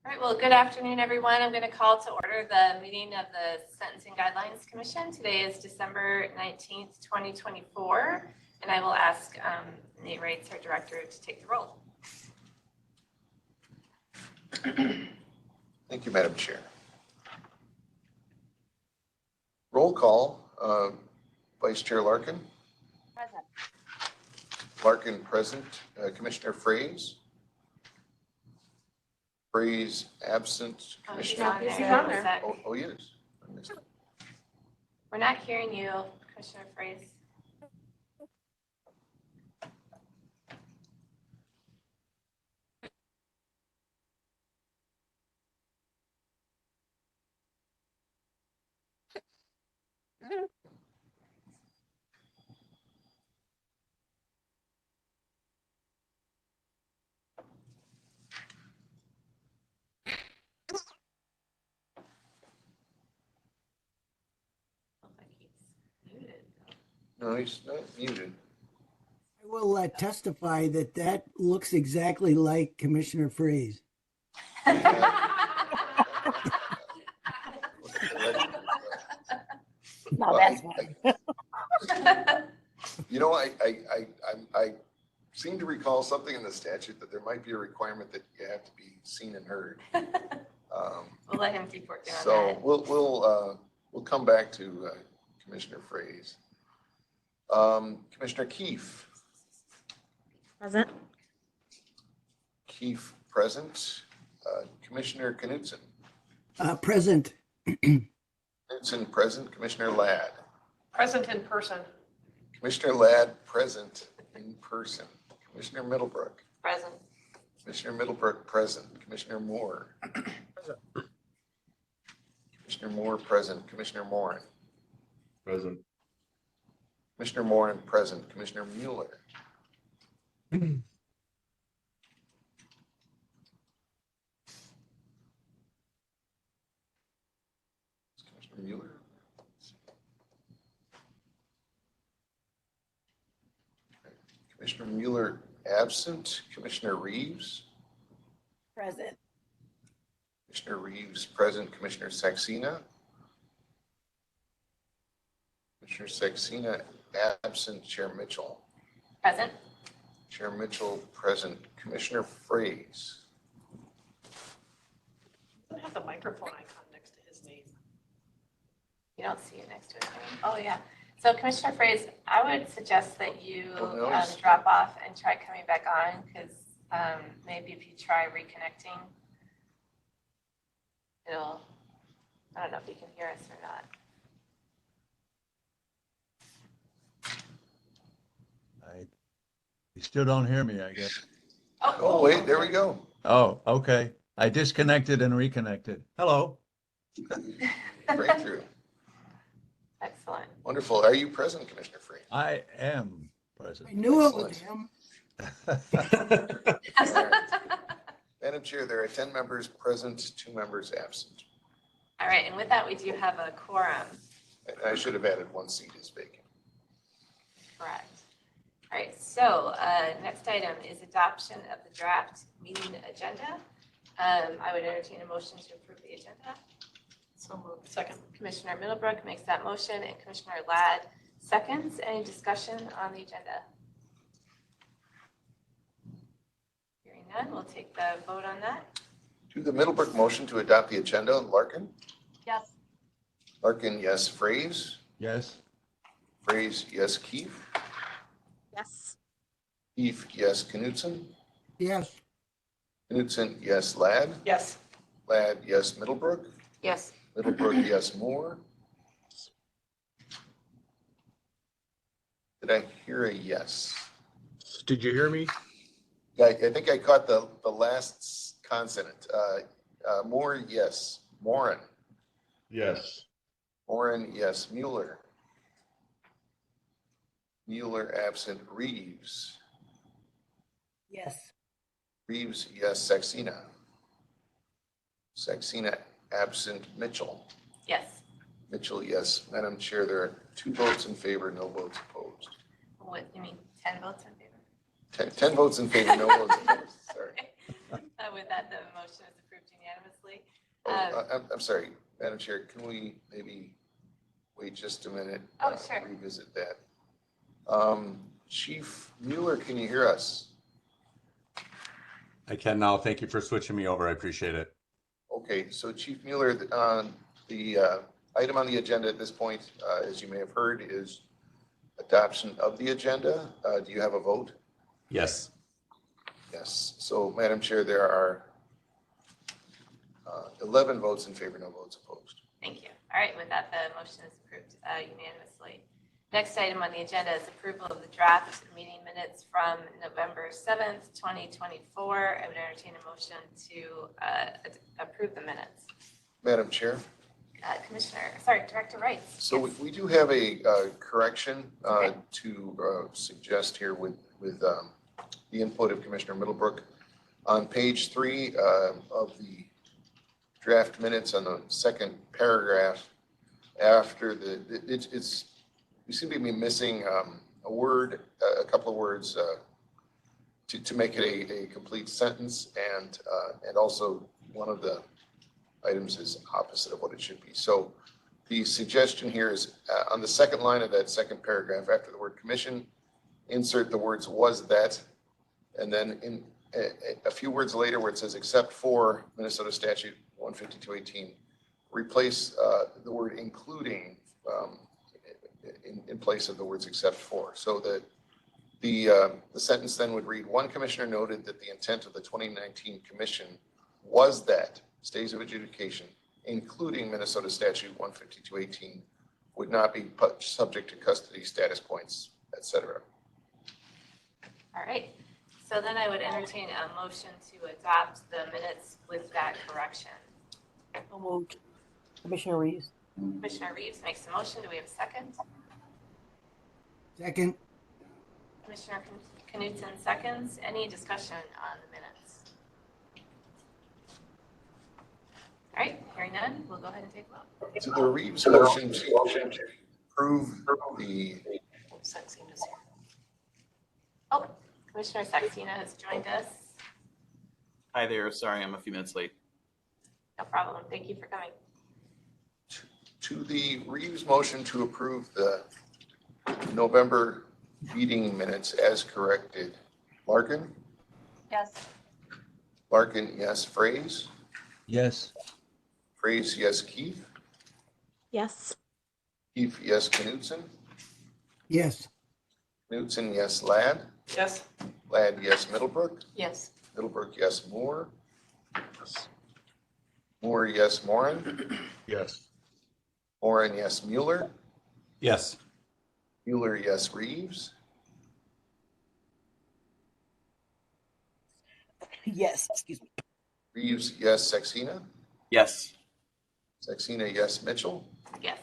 All right, well, good afternoon, everyone. I'm going to call to order the meeting of the Sentencing Guidelines Commission. Today is December 19th, 2024, and I will ask Nate Reitz, our director, to take the roll. Thank you, Madam Chair. Roll call, Vice Chair Larkin. Present. Larkin present. Commissioner Fraze. Fraze absent. Commissioner. He's on there. Oh, he is. I missed it. We're not hearing you, Commissioner Fraze. Looks like he's muted. No, he's not muted. I will testify that that looks exactly like Commissioner Fraze. No, that's fine. You know, I seem to recall something in the statute that there might be a requirement that you have to be seen and heard. We'll let him keep working on So that. we'll come back to Commissioner Fraze. Commissioner Keefe. Present. Keefe present. Commissioner Knudsen. Present. Knudsen present. Commissioner Ladd. Present in person. Commissioner Ladd present in person. Commissioner Middlebrook. Present. Commissioner Middlebrook present. Commissioner Moore. Commissioner Moore present. Commissioner Morin. Present. Commissioner Morin present. Commissioner Mueller. Commissioner Mueller. Commissioner Mueller absent. Commissioner Reeves. Present. Commissioner Reeves present. Commissioner Saxena. Commissioner Saxena absent. Chair Mitchell. Present. Chair Mitchell present. Commissioner Fraze. Doesn't have the microphone icon next to his name. You don't see it next to his name. Oh, yeah. So Commissioner Fraze, I would suggest that you Oh, no, he's- drop off and try coming back on, because maybe if you try reconnecting, it'll, I don't know if you can hear us or not. You still don't hear me, I guess. Oh, wait, there we go. Oh, okay. I disconnected and reconnected. Hello. Breakthrough. Excellent. Wonderful. Are you present, Commissioner Fraze? I am I present. knew it was him. Madam Chair, there are 10 members present, 2 members absent. All right, and with that, we do have a quorum. And I should have added 1 seat is vacant. Correct. All right, so next item is adoption of the draft meeting agenda. I would entertain a motion to approve the agenda. So moved. Second. Commissioner Middlebrook makes that motion and Commissioner Ladd seconds. Any discussion on the agenda? Hearing none, we'll take the vote on that. To the Middlebrook motion to adopt the agenda, Larkin? Yes. Larkin, yes. Fraze? Yes. Fraze, yes. Keefe? Yes. Keefe, yes. Knudsen? Yes. Knudsen, yes. Ladd? Yes. Ladd, yes. Middlebrook? Yes. Middlebrook, yes. Moore? Did I hear a yes? Did you hear me? I think I caught the last consonant. Moore, yes. Morin? Yes. Morin, yes. Mueller? Mueller absent. Reeves? Yes. Reeves, yes. Saxena? Saxena absent. Mitchell? Yes. Mitchell, yes. Madam Chair, there are 2 votes in favor, no votes opposed. What, you mean 10 votes in favor? 10 votes in favor, no votes opposed. Sorry. With that, the motion is approved unanimously. unanimously. I'm sorry, Madam Chair, can we maybe wait just a minute? Oh, sure. Revisit that. Chief Mueller, can you hear us? I can now. Thank you for switching me over. I appreciate it. Okay, so Chief Mueller, the item on the agenda at this point, as you may have heard, is adoption of the agenda. Do you have a vote? Yes. Yes. So, Madam Chair, there are 11 votes in favor, no votes opposed. Thank you. All right, with that, the motion is approved unanimously. Next item on the agenda is approval of the draft meeting minutes from November 7th, 2024. I would entertain a motion to approve the minutes. Madam Chair, Director Wright. so Yes. we do have a correction Okay. to suggest here with the input of Commissioner Middlebrook. On page 3 of the draft minutes, on the second paragraph, after we seem to be missing a word, a couple of words to make it a complete sentence, and also one of the items is opposite of what it should be. So the suggestion here is on the second line of that second paragraph, after the word commission, insert the words "was that," and then in a few words later where it says "except for Minnesota Statute 15218," replace the word "including" in place of the words "except for," so that the sentence then would read, "One commissioner noted that the intent of the 2019 commission was that stays of adjudication, including Minnesota Statute 15218, would not be subject to custody, status points, etc." All right. So then I would entertain a motion to adopt the minutes with that correction. So moved. Commissioner Reeves. Commissioner Reeves makes a motion. Do we have a second? Second, Commissioner Knutson seconds. Any discussion on the minutes? All right, hearing none, we'll go ahead and take a vote. So the Reeves motion to approve the, Saxena's here. Oh, Commissioner Saxena has joined us. Hi there. Sorry, I'm a few minutes late. No problem. Thank you for coming. to the Reeves motion to approve the November meeting minutes as corrected. Larkin? Yes. Larkin, yes. Phrase? Yes. Phrase, yes. Keith? Yes. Keith, yes. Knutson? yes. Knutson, yes. Ladd? Yes. Ladd, yes. Middlebrook? Yes. Middlebrook, yes. Moore? Moore, yes. Moran? Yes. Moran, yes. Mueller? Yes. Mueller, yes. Reeves? Yes. Excuse me. Reeves, yes. Saxena? Yes. Saxena, yes. Mitchell? Yes.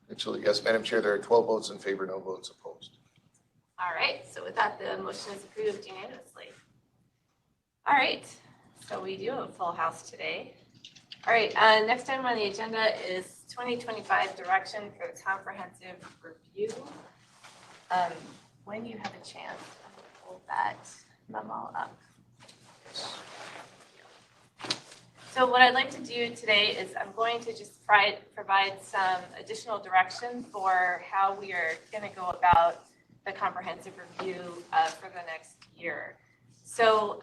Mitchell, yes. Madam Chair, there are 12 votes in favor, no votes opposed. All right, so with that, the motion is approved unanimously. All right, so we do have a full house today. All right, next item on the agenda is 2025 direction for the comprehensive review. When you have a chance, I'll pull that memo up. So what I'd like to do today is I'm going to just provide some additional direction for how we are going to go about the comprehensive review for the next year. So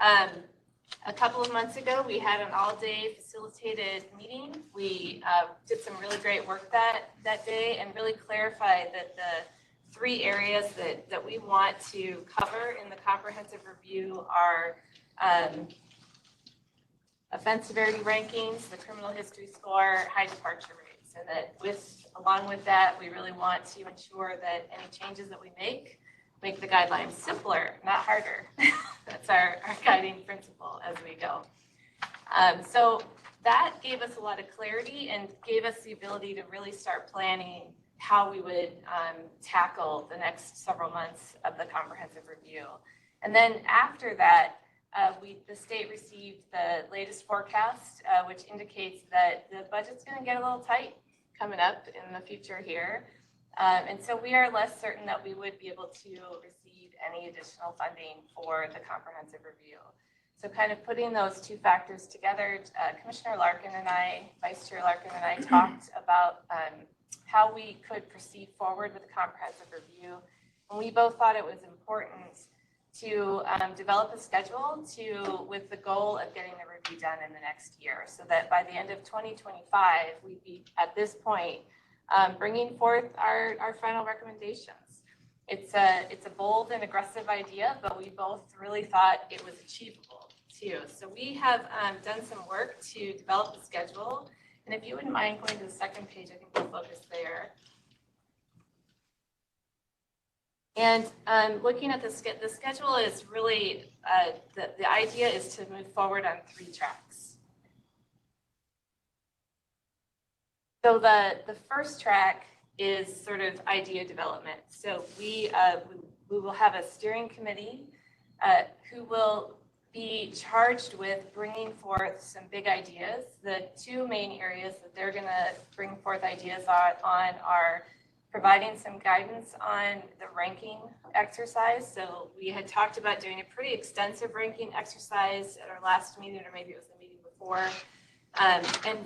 a couple of months ago, we had an all-day facilitated meeting. We did some really great work that day and really clarified that the three areas that we want to cover in the comprehensive review are offense severity rankings, the criminal history score, high departure rates. And that along with that, we really want to ensure that any changes that we make the guidelines simpler, not harder. That's our guiding principle as we go. So that gave us a lot of clarity and gave us the ability to really start planning how we would tackle the next several months of the comprehensive review. And then after that, the state received the latest forecast, which indicates that the budget's going to get a little tight coming up in the future here. And so we are less certain that we would be able to receive any additional funding for the comprehensive review. So kind of putting those two factors together, Commissioner Larkin and I, Vice Chair Larkin and I talked about how we could proceed forward with a comprehensive review. And we both thought it was important to develop a schedule with the goal of getting the review done in the next year, so that by the end of 2025, we'd be at this point bringing forth our final recommendations. It's a bold and aggressive idea, but we both really thought it was achievable too. So we have done some work to develop the schedule. And if you wouldn't mind going to the second page, I think we'll focus there. And looking at the schedule is really, the idea is to move forward on 3 tracks. So the first track is sort of idea development. So we will have a steering committee who will be charged with bringing forth some big ideas. The 2 main areas that they're going to bring forth ideas on are providing some guidance on the ranking exercise. So we had talked about doing a pretty extensive ranking exercise at our last meeting, or maybe it was the meeting before. And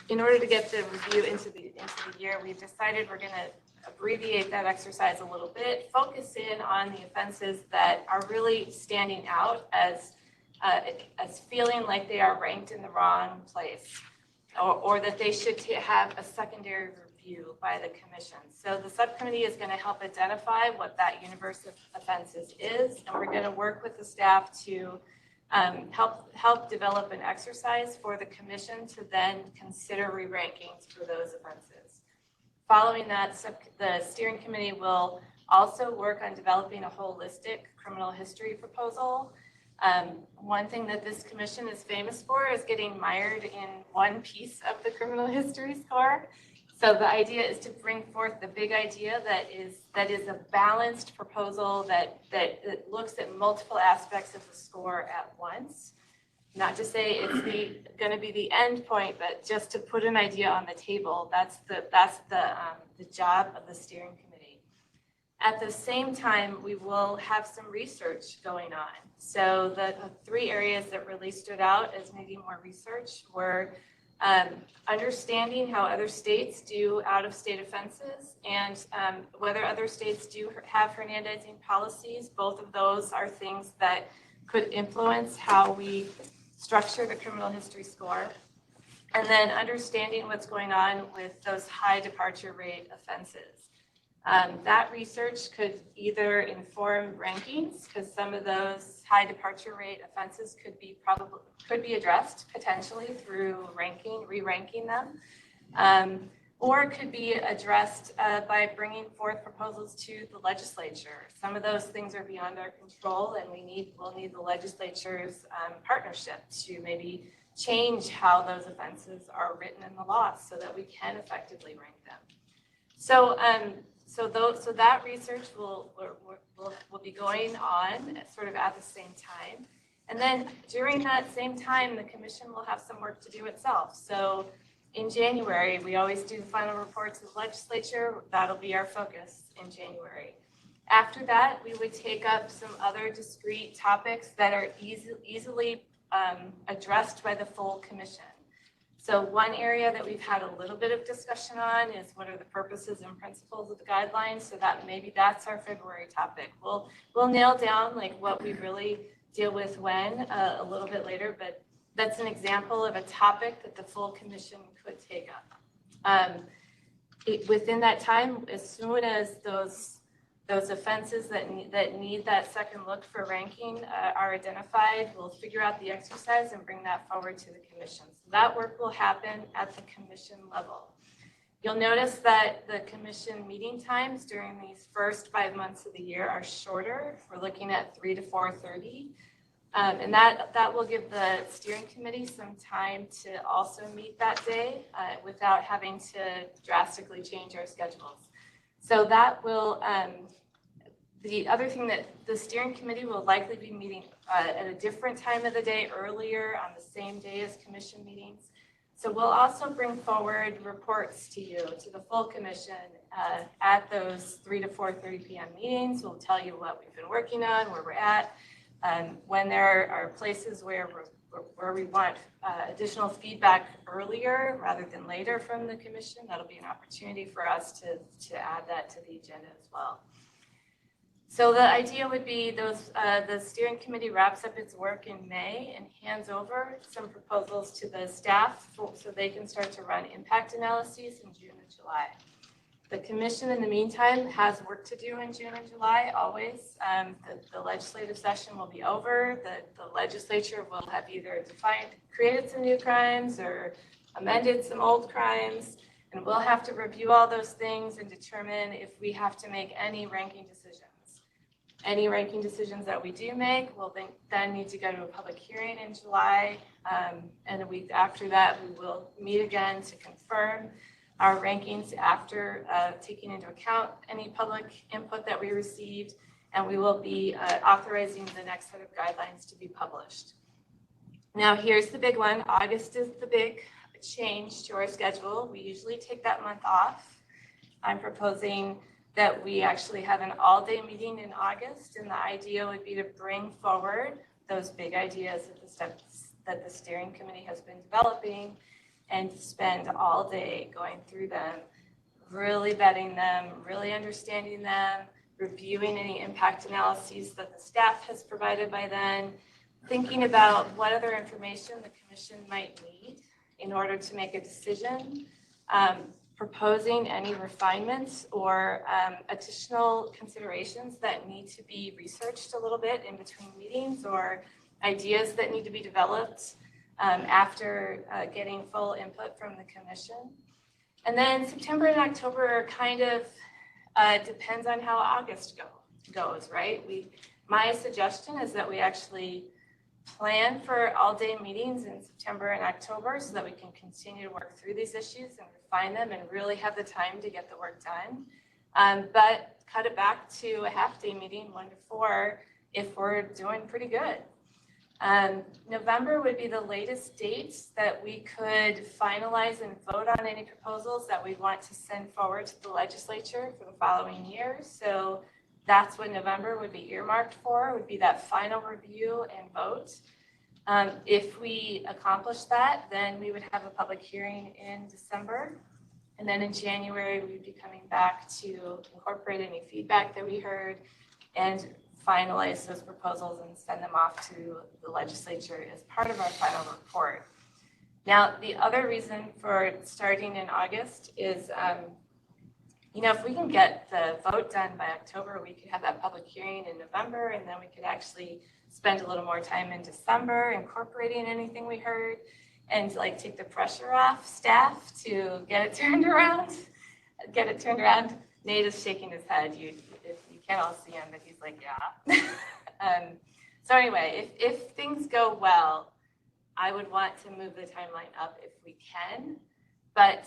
in order to get the review into the year, we've decided we're going to abbreviate that exercise a little bit, focus in on the offenses that are really standing out as feeling like they are ranked in the wrong place, or that they should have a secondary review by the commission. So the subcommittee is going to help identify what that universe of offenses is, and we're going to work with the staff to help develop an exercise for the commission to then consider re-rankings for those offenses. Following that, the steering committee will also work on developing a holistic criminal history proposal. One thing that this commission is famous for is getting mired in one piece of the criminal history score. So the idea is to bring forth the big idea that is a balanced proposal that looks at multiple aspects of the score at once. Not to say it's going to be the end point, but just to put an idea on the table. That's the job of the steering committee. At the same time, we will have some research going on. So the 3 areas that really stood out as needing more research were understanding how other states do out-of-state offenses, and whether other states do have Hernandezing policies. Both of those are things that could influence how we structure the criminal history score. And then understanding what's going on with those high departure rate offenses. That research could either inform rankings, because some of those high departure rate offenses could be addressed potentially through re-ranking them, or it could be addressed by bringing forth proposals to the legislature. Some of those things are beyond our control, and we'll need the legislature's partnership to maybe change how those offenses are written in the law so that we can effectively rank them. So that research will be going on sort of at the same time. And then during that same time, the commission will have some work to do itself. So in January, we always do the final report to the legislature. That'll be our focus in January. After that, we would take up some other discrete topics that are easily addressed by the full commission. So one area that we've had a little bit of discussion on is what are the purposes and principles of the guidelines, so that maybe that's our February topic. We'll nail down like what we really deal with when a little bit later, but that's an example of a topic that the full commission could take up. Within that time, as soon as those offenses that need that second look for ranking are identified, we'll figure out the exercise and bring that forward to the commission. So that work will happen at the commission level. You'll notice that the commission meeting times during these first 5 months of the year are shorter. We're looking at 3 to 4:30. And that will give the steering committee some time to also meet that day without having to drastically change our schedules. So that will, the other thing that the steering committee will likely be meeting at a different time of the day, earlier on the same day as commission meetings. So we'll also bring forward reports to you, to the full commission at those 3 to 4:30 p.m. meetings. We'll tell you what we've been working on, where we're at. When there are places where we want additional feedback earlier rather than later from the commission, that'll be an opportunity for us to add that to the agenda as well. So the idea would be the steering committee wraps up its work in May and hands over some proposals to the staff so they can start to run impact analyses in June and July. The commission in the meantime has work to do in June and July always. The legislative session will be over. The legislature will have either created some new crimes or amended some old crimes. And we'll have to review all those things and determine if we have to make any ranking decisions. Any ranking decisions that we do make will then need to go to a public hearing in July. And a week after that, we will meet again to confirm our rankings after taking into account any public input that we received. And we will be authorizing the next set of guidelines to be published. Now, here's the big one. August is the big change to our schedule. We usually take that month off. I'm proposing that we actually have an all-day meeting in August, and the idea would be to bring forward those big ideas of the steps that the steering committee has been developing and spend all day going through them, really vetting them, really understanding them, reviewing any impact analyses that the staff has provided by then, thinking about what other information the commission might need in order to make a decision, proposing any refinements or additional considerations that need to be researched a little bit in between meetings or ideas that need to be developed after getting full input from the commission. And then September and October kind of depends on how August goes, right? My suggestion is that we actually plan for all-day meetings in September and October so that we can continue to work through these issues and refine them and really have the time to get the work done. But cut it back to a half-day meeting, 1 to 4, if we're doing pretty good. November would be the latest date that we could finalize and vote on any proposals that we want to send forward to the legislature for the following year. So that's what November would be earmarked for, would be that final review and vote. If we accomplish that, then we would have a public hearing in December. And then in January, we'd be coming back to incorporate any feedback that we heard and finalize those proposals and send them off to the legislature as part of our final report. Now, the other reason for starting in August is, if we can get the vote done by October, we could have that public hearing in November, and then we could actually spend a little more time in December incorporating anything we heard and take the pressure off staff to get it turned around. Nate is shaking his head. You can't all see him, but he's like, yeah. So anyway, if things go well, I would want to move the timeline up if we can, but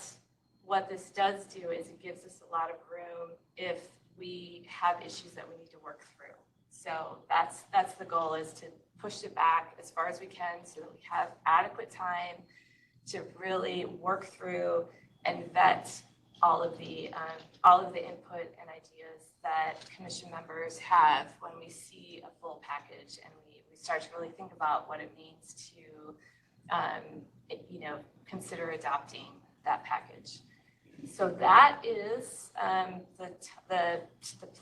what this does do is it gives us a lot of room if we have issues that we need to work through. So that's the goal, is to push it back as far as we can so that we have adequate time to really work through and vet all of the input and ideas that commission members have when we see a full package and we start to really think about what it means to consider adopting that package. So that is the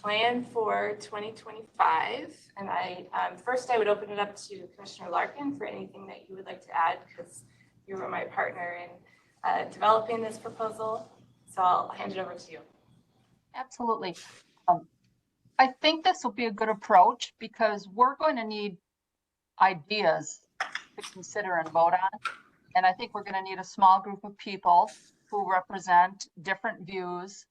plan for 2025. And first I would open it up to Commissioner Larkin for anything that you would like to add, because you were my partner in developing this proposal. So I'll hand it over to you. Absolutely. I think this will be a good approach because we're going to need ideas to consider and vote on. And I think we're going to need a small group of people who represent different views,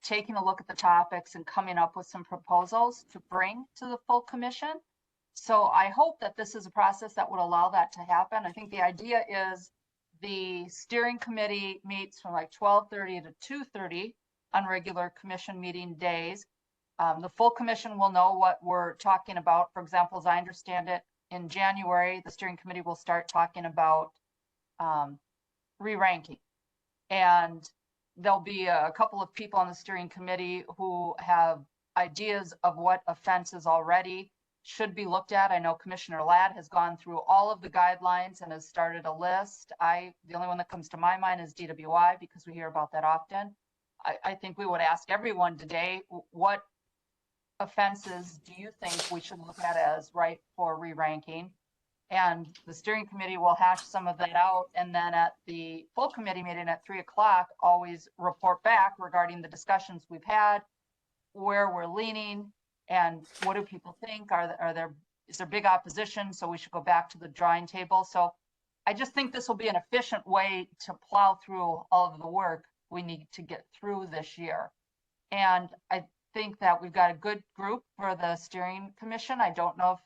taking a look at the topics and coming up with some proposals to bring to the full commission. So I hope that this is a process that would allow that to happen. I think the idea is the steering committee meets from 12:30 to 2:30 on regular commission meeting days. The full commission will know what we're talking about. For example, as I understand it, in January, the steering committee will start talking about re-ranking. And there'll be a couple of people on the steering committee who have ideas of what offenses already should be looked at. I know Commissioner Ladd has gone through all of the guidelines and has started a list. The only one that comes to my mind is DWI because we hear about that often. I think we would ask everyone today, what offenses do you think we should look at as right for re-ranking? And the steering committee will hash some of that out. And then at the full committee meeting at 3 o'clock, always report back regarding the discussions we've had, where we're leaning, and what do people think? Is there big opposition? So we should go back to the drawing table. So I just think this will be an efficient way to plow through all of the work we need to get through this year. And I think that we've got a good group for the steering commission. I don't know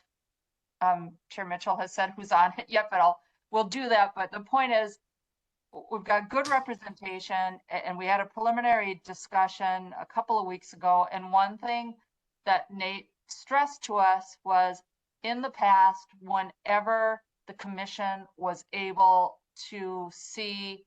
if Chair Mitchell has said who's on it yet, but we'll do that. But the point is, we've got good representation, and we had a preliminary discussion a couple of weeks ago. And one thing that Nate stressed to us was, in the past, whenever the commission was able to see,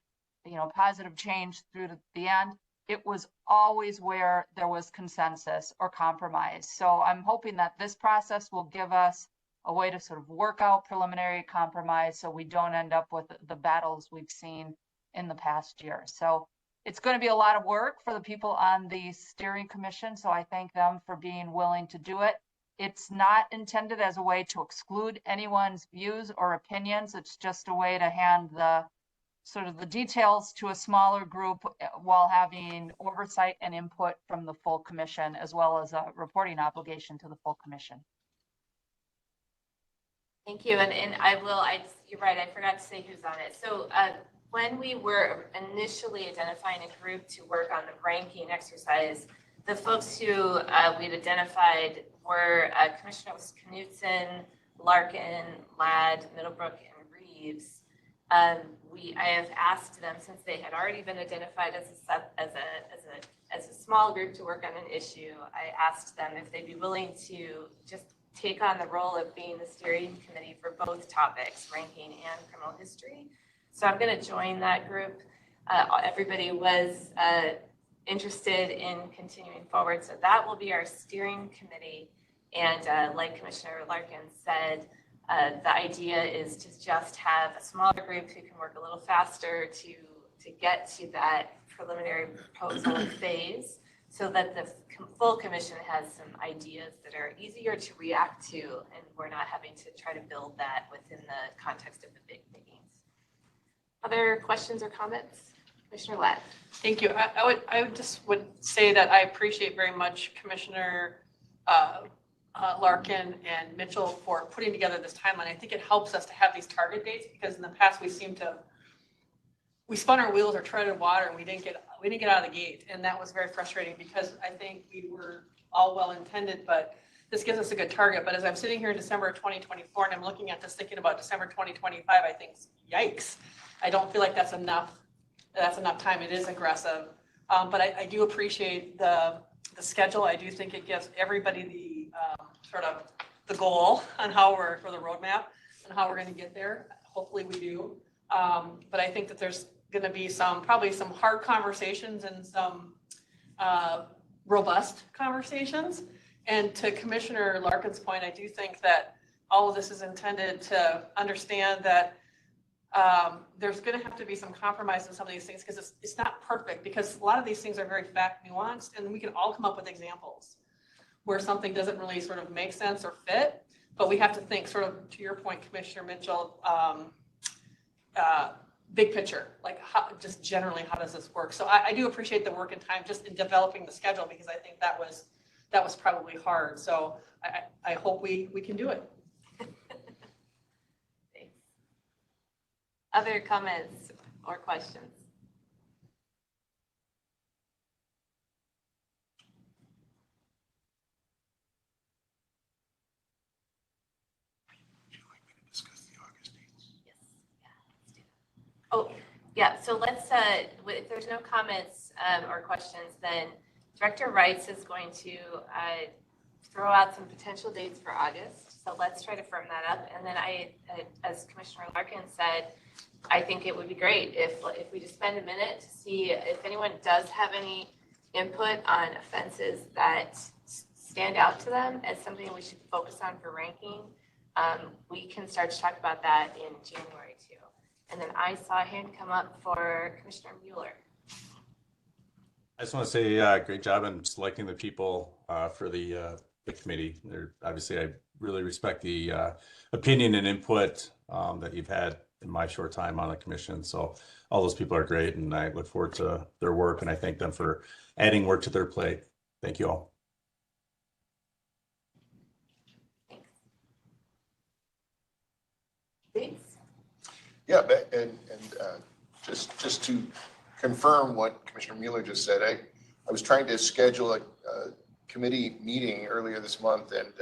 positive change through to the end, it was always where there was consensus or compromise. So I'm hoping that this process will give us a way to sort of work out preliminary compromise so we don't end up with the battles we've seen in the past year. So it's going to be a lot of work for the people on the steering commission. So I thank them for being willing to do it. It's not intended as a way to exclude anyone's views or opinions. It's just a way to hand the sort of the details to a smaller group while having oversight and input from the full commission, as well as a reporting obligation to the full commission. Thank you. And you're right, I forgot to say who's on it. So when we were initially identifying a group to work on the ranking exercise, the folks who we'd identified were Commissioners Knutson, Larkin, Ladd, Middlebrook, and Reeves. I have asked them, since they had already been identified as a small group to work on an issue, I asked them if they'd be willing to just take on the role of being the steering committee for both topics, ranking and criminal history. So I'm going to join that group. Everybody was interested in continuing forward. So that will be our steering committee. And like Commissioner Larkin said, the idea is to just have a smaller group who can work a little faster to get to that preliminary proposal phase, so that the full commission has some ideas that are easier to react to, and we're not having to try to build that within the context of the big meetings. Other questions or comments? Commissioner Ladd. Thank you. I would say that I appreciate very much Commissioner Larkin and Mitchell for putting together this timeline. I think it helps us to have these target dates, because in the past we spun our wheels or treaded water and we didn't get out of the gate, and that was very frustrating, because I think we were all well intended, but this gives us a good target. But as I'm sitting here in December of 2024 and I'm looking at this thinking about December 2025, I think, yikes, I don't feel like that's enough time. It is aggressive, but I do appreciate the schedule. I do think it gives everybody the sort of the goal on for the roadmap and how we're going to get there. Hopefully we do. But I think that there's going to be probably some hard conversations and some robust conversations. And to Commissioner Larkin's point, I do think that all of this is intended to understand that there's going to have to be some compromise in some of these things, because it's not perfect, because a lot of these things are very fact nuanced, and we can all come up with examples where something doesn't really sort of make sense or fit. But we have to think, sort of to your point, Commissioner Mitchell, big picture, like just generally, how does this work? So I do appreciate the work and time just in developing the schedule, because I think that was probably hard. So I hope we can do it. Thanks. Other comments or questions? Oh, yeah, so let's, if there's no comments or questions, then Director Wrights is going to throw out some potential dates for August. So let's try to firm that up. And then as Commissioner Larkin said, I think it would be great if we just spend a minute to see if anyone does have any input on offenses that stand out to them as something we should focus on for ranking, we can start to talk about that in January too. And then I saw a hand come up for Commissioner Mueller. I just want to say great job in selecting the people for the committee. Obviously, I really respect the opinion and input that you've had in my short time on the commission. So all those people are great, and I look forward to their work, and I thank them for adding work to their plate. Thank you all. Please. Yeah, and just to confirm what Commissioner Mueller just said, I was trying to schedule a committee meeting earlier this month, and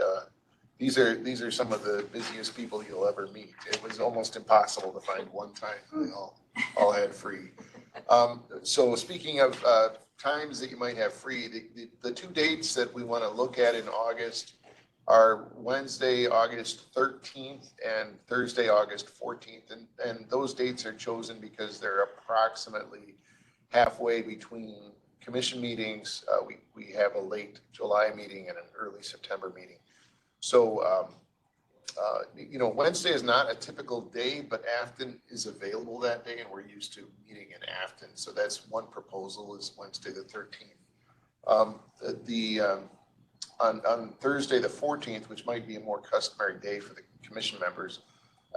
these are some of the busiest people you'll ever meet. It was almost impossible to find one time they all had free. So speaking of times that you might have free, the two dates that we want to look at in August are Wednesday, August 13th and Thursday, August 14th. And those dates are chosen because they're approximately halfway between commission meetings. We have a late July meeting and an early September meeting. So, Wednesday is not a typical day, but Afton is available that day, and we're used to meeting in Afton. So that's one proposal, is Wednesday the 13th. On Thursday the 14th, which might be a more customary day for the commission members,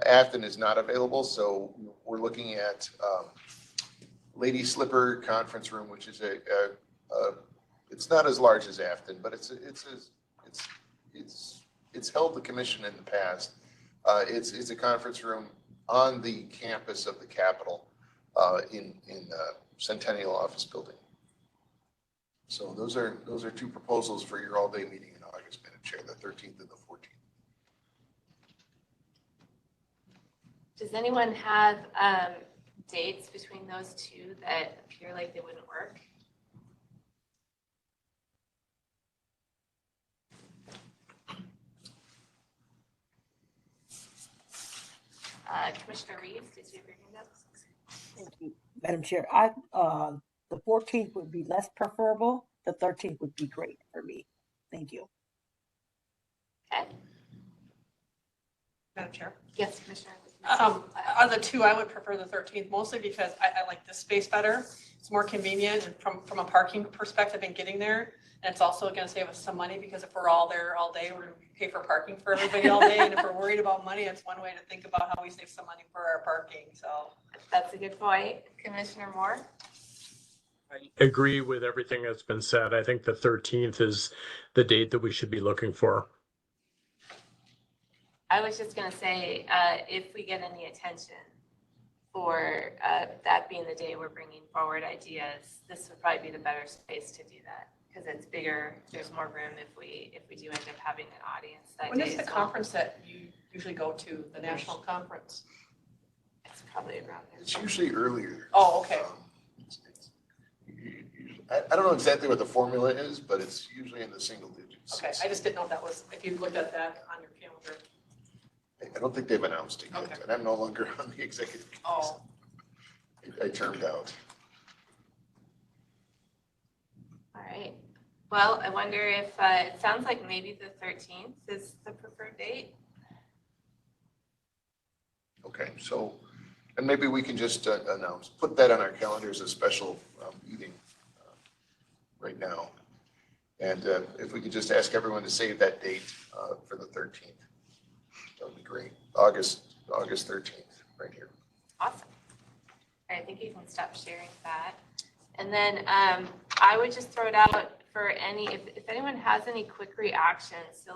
Afton is not available. So we're looking at Lady Slipper Conference Room, which is it's not as large as Afton, but it's held the commission in the past. It's a conference room on the campus of the Capitol in Centennial Office Building. So those are two proposals for your all-day meeting in August, Madam Chair, the 13th and the 14th. Does anyone have dates between those two that appear like they wouldn't work? Commissioner Reeves, did you have your hand up? Thank you, Madam Chair. The 14th would be less preferable. The 13th would be great for me. Thank you. Okay. Madam Chair. Yes, Commissioner. Of the two, I would prefer the 13th, mostly because I like this space better. It's more convenient, and from a parking perspective and getting there. And it's also going to save us some money, because if we're all there all day, we're going to pay for parking for everybody all day. And if we're worried about money, it's one way to think about how we save some money for our parking. So That's a good point. Commissioner Moore? I agree with everything that's been said. I think the 13th is the date that we should be looking for. I was just going to say, if we get any attention for that being the day we're bringing forward ideas, this would probably be the better space to do that, because it's bigger. There's more room if we do end up having an audience that when day is the as well. conference that you usually go to, the national conference? It's probably around there. It's usually earlier. Oh, okay. I don't know exactly what the formula is, but it's usually in the single digits. Okay, I just didn't know if that was, if you looked at that on your calendar. I don't think they've announced it yet, Okay. and I'm no longer on the executive committee. Oh, I termed out. All right. Well, I wonder if, it sounds like maybe the 13th is the preferred date. Okay, so, and maybe we can just put that on our calendar as a special meeting right now. And if we could just ask everyone to save that date for the 13th, that would be great. August 13th, right here. Awesome. All right, I think you can stop sharing that. And then I would just throw it out for any, if anyone has any quick reactions. So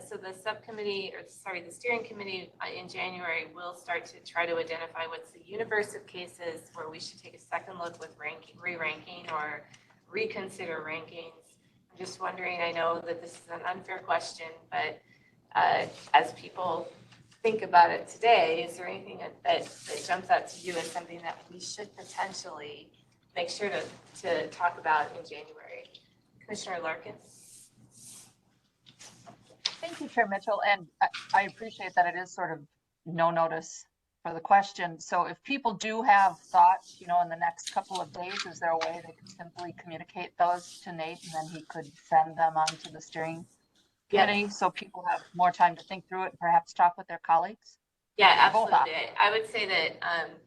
so the subcommittee, the steering committee in January will start to try to identify what's the universe of cases where we should take a second look with re-ranking or reconsider rankings. I'm just wondering, I know that this is an unfair question, but as people think about it today, is there anything that jumps out to you as something that we should potentially make sure to talk about in January? Commissioner Larkin? Thank you, Chair Mitchell, and I appreciate that it is sort of no notice for the question. So if people do have thoughts, in the next couple of days, is there a way they could simply communicate those to Nate, and then he could send them on to the steering Yep. committee so people have more time to think through it and perhaps talk with their colleagues? Yeah, Both absolutely. I would say that,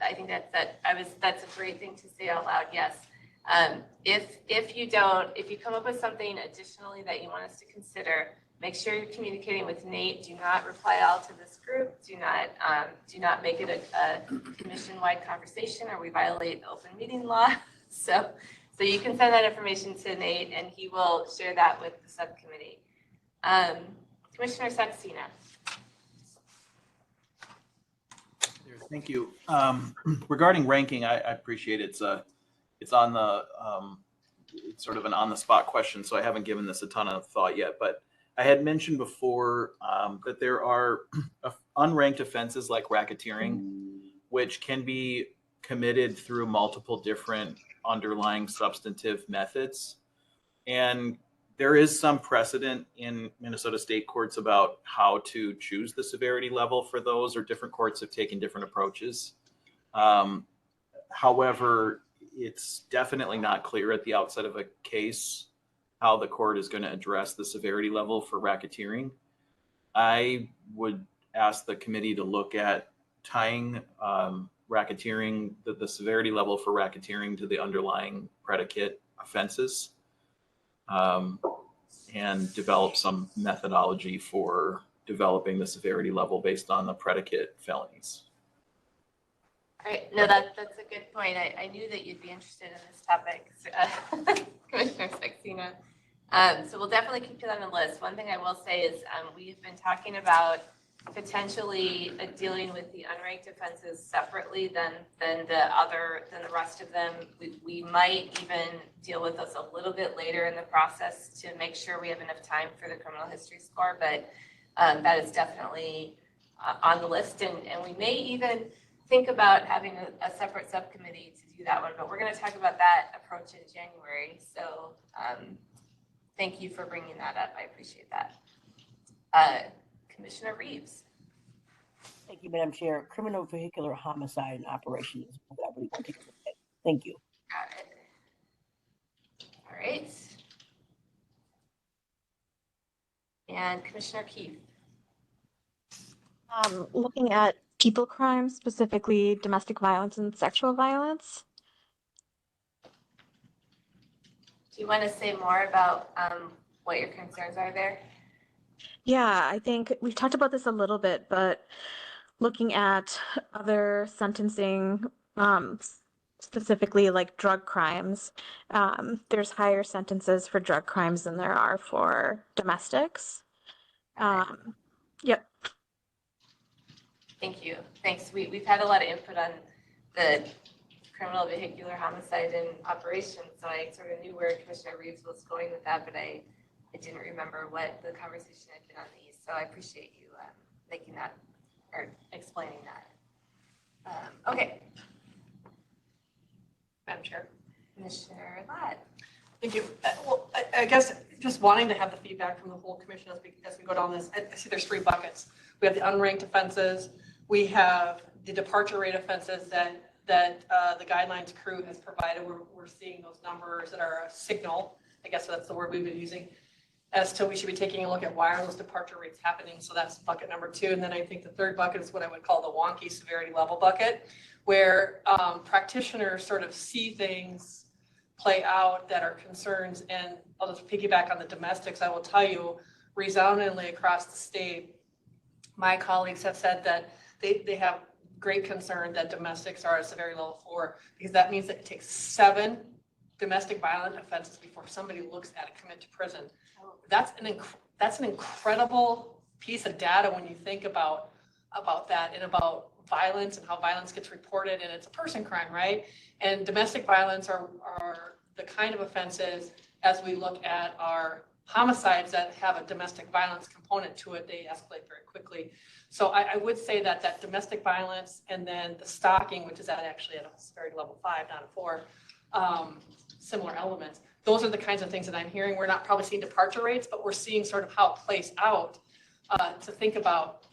I think that's a great thing to say out loud, yes. If you come up with something additionally that you want us to consider, make sure you're communicating with Nate. Do not reply all to this group. Do not make it a commission-wide conversation or we violate the open meeting law. So you can send that information to Nate and he will share that with the subcommittee. Commissioner Saxena. Thank you. Regarding ranking, I appreciate it's on the it's sort of an on the spot question, so I haven't given this a ton of thought yet. But I had mentioned before that there are unranked offenses like racketeering, which can be committed through multiple different underlying substantive methods, and there is some precedent in Minnesota state courts about how to choose the severity level for those, or different courts have taken different approaches. However, it's definitely not clear at the outset of a case how the court is going to address the severity level for racketeering. I would ask the committee to look at tying racketeering, the severity level for racketeering to the underlying predicate offenses. And develop some methodology for developing the severity level based on the predicate felonies. All right, no, that's a good point. I knew that you'd be interested in this topic, Commissioner Saxena. So we'll definitely keep it on the list. One thing I will say is we've been talking about potentially dealing with the unranked offenses separately than the rest of them. We might even deal with those a little bit later in the process to make sure we have enough time for the criminal history score, but that is definitely on the list, and we may even think about having a separate subcommittee to do that one, but we're going to talk about that approach in January. So thank you for bringing that up. I appreciate that. Commissioner Reeves. Thank you, Madam Chair. Criminal vehicular homicide and operations. Thank you. Got it. All right. And Commissioner Keith. Looking at people crimes, specifically domestic violence and sexual violence. Do you want to say more about what your concerns are there? Yeah, I think we've talked about this a little bit, but looking at other sentencing, specifically like drug crimes, there's higher sentences for drug crimes than there are for domestics. Yep. Thank you. Thanks. We've had a lot of input on the criminal vehicular homicide and operations, so I sort of knew where Commissioner Reeves was going with that, but I didn't remember what the conversation had been on these, so I appreciate you making that or explaining that. Okay. Madam Chair. Commissioner Ladd. Thank you. Well, I guess just wanting to have the feedback from the whole commission as we go down this. I see there's three buckets. We have the unranked offenses. We have the departure rate offenses that the guidelines crew has provided. We're seeing those numbers that are a signal. I guess that's the word we've been using, as to we should be taking a look at why are those departure rates happening. So that's bucket number two. And then I think the third bucket is what I would call the wonky severity level bucket, where practitioners sort of see things play out that are concerns. And I'll just piggyback on the domestics. I will tell you resoundingly across the state, my colleagues have said that they have great concern that domestics are at a severity level 4, because that means that it takes 7 domestic violent offenses before somebody looks at a commit to prison. That's an incredible piece of data when you think about that and about violence and how violence gets reported, and it's a person crime, right? And domestic violence are the kind of offenses, as we look at our homicides that have a domestic violence component to it, they escalate very quickly. So I would say that domestic violence and then the stalking, which is actually at a severity level 5, not a 4, similar elements. Those are the kinds of things that I'm hearing. We're not probably seeing departure rates, but we're seeing sort of how it plays out to think about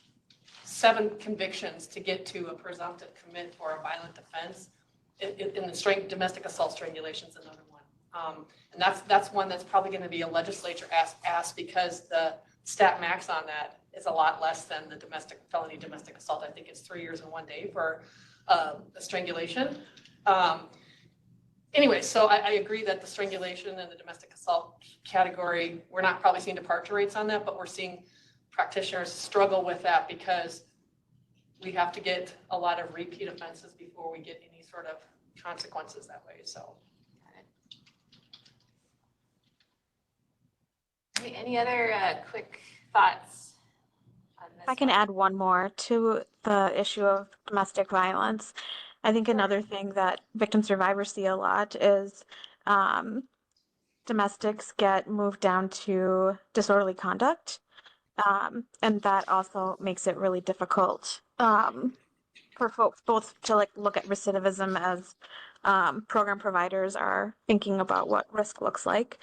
7 convictions to get to a presumptive commit for a violent offense. In the domestic assault strangulation is another one. And that's one that's probably going to be a legislature asked because the stat max on that is a lot less than the felony domestic assault. I think it's 3 years and 1 day for a strangulation. Anyway, so I agree that the strangulation and the domestic assault category, we're not probably seeing departure rates on that, but we're seeing practitioners struggle with that because we have to get a lot of repeat offenses before we get any sort of consequences that way, so. Any other quick thoughts on this? I can add one more to the issue of domestic violence. I think another thing that victim survivors see a lot is domestics get moved down to disorderly conduct. And that also makes it really difficult for folks both to like look at recidivism as program providers are thinking about what risk looks like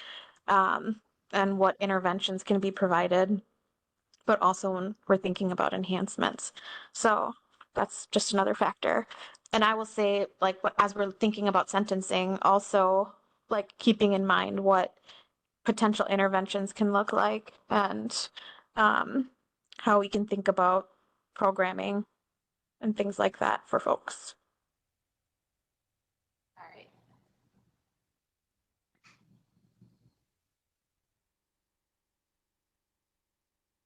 and what interventions can be provided, but also when we're thinking about enhancements. So that's just another factor. And I will say, like, as we're thinking about sentencing, also like keeping in mind what potential interventions can look like and how we can think about programming and things like that for folks. All right.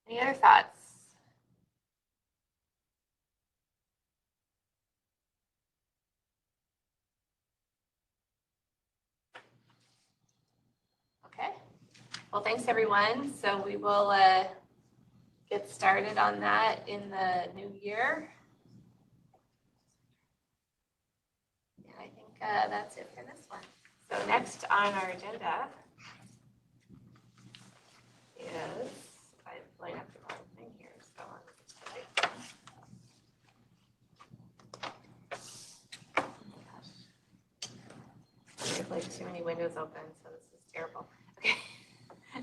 Any other thoughts? Okay. Well, thanks everyone. So we will get started on that in the new year. And I think that's it for this one. So next on our agenda is, I line up the wrong thing here, so I have like too many windows open, so this is terrible. Okay.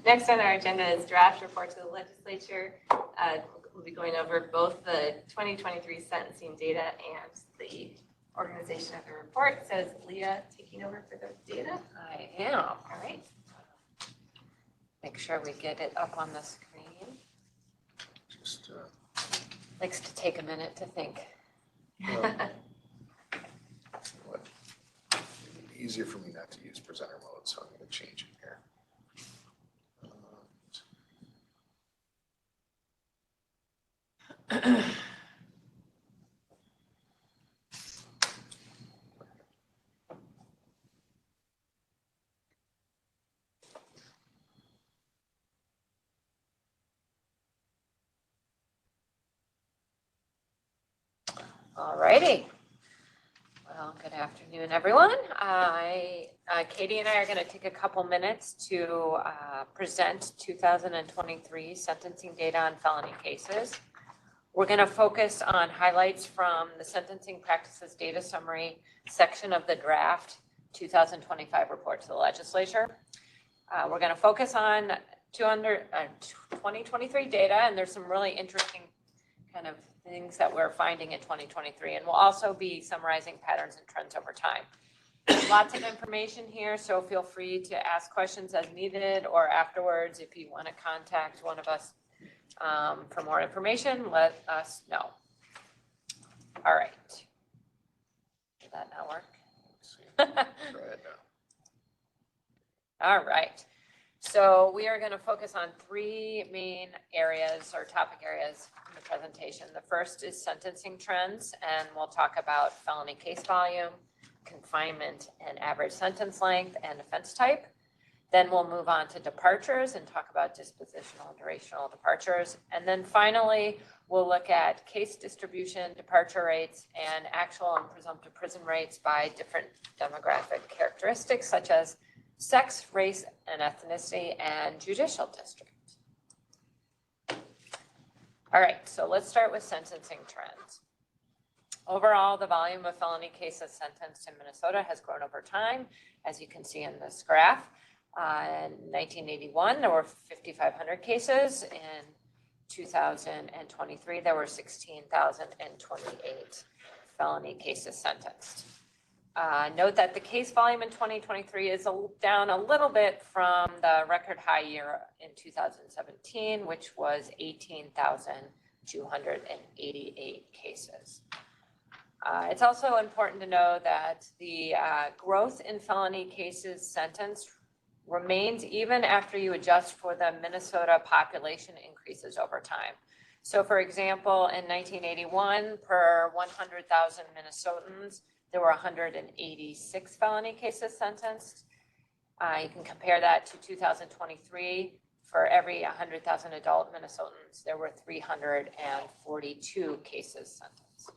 Next on our agenda is draft report to the legislature. We'll be going over both the 2023 sentencing data and the organization of the report. So is Leah taking over for the data? I am. All right. Make sure we get it up on the screen. Just, Likes to take a minute to think. what? Easier for me not to use presenter mode, so I'm going to change it here. All righty. Well, good afternoon, everyone. Katie and I are going to take a couple minutes to present 2023 sentencing data on felony cases. We're going to focus on highlights from the Sentencing Practices Data Summary section of the draft 2025 report to the legislature. We're going to focus on 2023 data, and there's some really interesting kind of things that we're finding in 2023, and we'll also be summarizing patterns and trends over time. There's lots of information here, so feel free to ask questions as needed or afterwards if you want to contact one of us for more information, let us know. All right. Did that not work? Try it now. All right. So we are going to focus on three main areas or topic areas in the presentation. The first is sentencing trends, and we'll talk about felony case volume, confinement and average sentence length, and offense type. Then we'll move on to departures and talk about dispositional and durational departures. And then finally, we'll look at case distribution, departure rates, and actual and presumptive prison rates by different demographic characteristics such as sex, race, and ethnicity, and judicial district. All right, so let's start with sentencing trends. Overall, the volume of felony cases sentenced in Minnesota has grown over time, as you can see in this graph. In 1981, there were 5,500 cases. In 2023, there were 16,028 felony cases sentenced. Note that the case volume in 2023 is down a little bit from the record high year in 2017, which was 18,288 cases. It's also important to know that the growth in felony cases sentenced remains even after you adjust for the Minnesota population increases over time. So for example, in 1981, per 100,000 Minnesotans, there were 186 felony cases sentenced. You can compare that to 2023. For every 100,000 adult Minnesotans, there were 342 cases sentenced.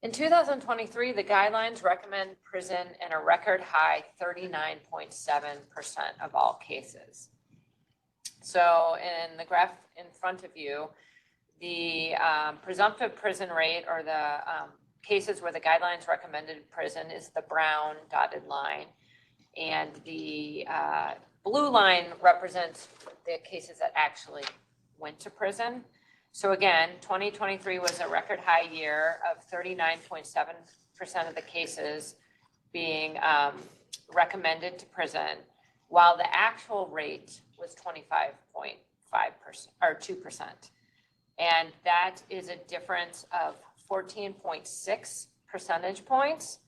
In 2023, the guidelines recommend prison in a record high 39.7% of all cases. So in the graph in front of you, the presumptive prison rate, or the cases where the guidelines recommended prison, is the brown dotted line. And the blue line represents the cases that actually went to prison. So again, 2023 was a record high year of 39.7% of the cases being recommended to prison, while the actual rate was 25.5% or 2%. And that is a difference of 14.6 percentage points.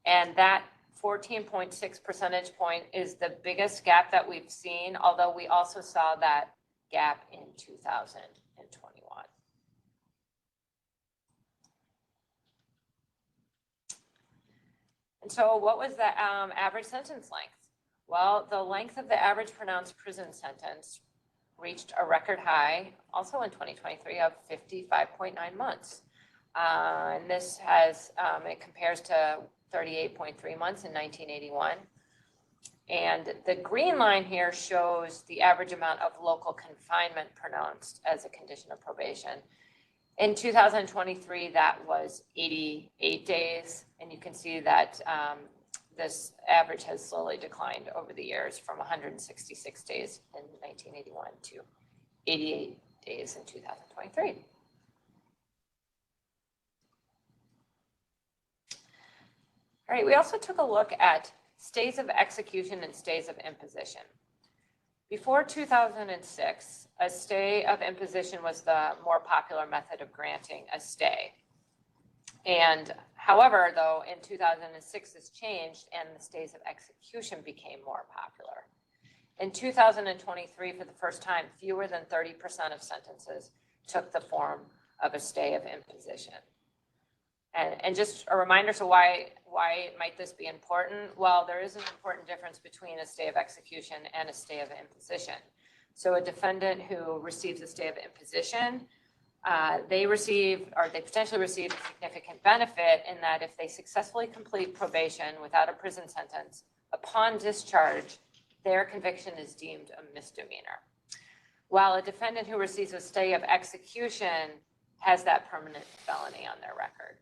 And that 14.6 percentage point is the biggest gap that we've seen, although we also saw that gap in 2021. And so what was the average sentence length? Well, the length of the average pronounced prison sentence reached a record high, also in 2023, of 55.9 months. And this has, it compares to 38.3 months in 1981. And the green line here shows the average amount of local confinement pronounced as a condition of probation. In 2023, that was 88 days. And you can see that this average has slowly declined over the years from 166 days in 1981 to 88 days in 2023. All right, we also took a look at stays of execution and stays of imposition. Before 2006, a stay of imposition was the more popular method of granting a stay. And however, though, in 2006, this changed and the stays of execution became more popular. In 2023, for the first time, fewer than 30% of sentences took the form of a stay of imposition. And just a reminder, so why might this be important? Well, there is an important difference between a stay of execution and a stay of imposition. So a defendant who receives a stay of imposition, they potentially receive a significant benefit in that if they successfully complete probation without a prison sentence, upon discharge, their conviction is deemed a misdemeanor. While a defendant who receives a stay of execution has that permanent felony on their record.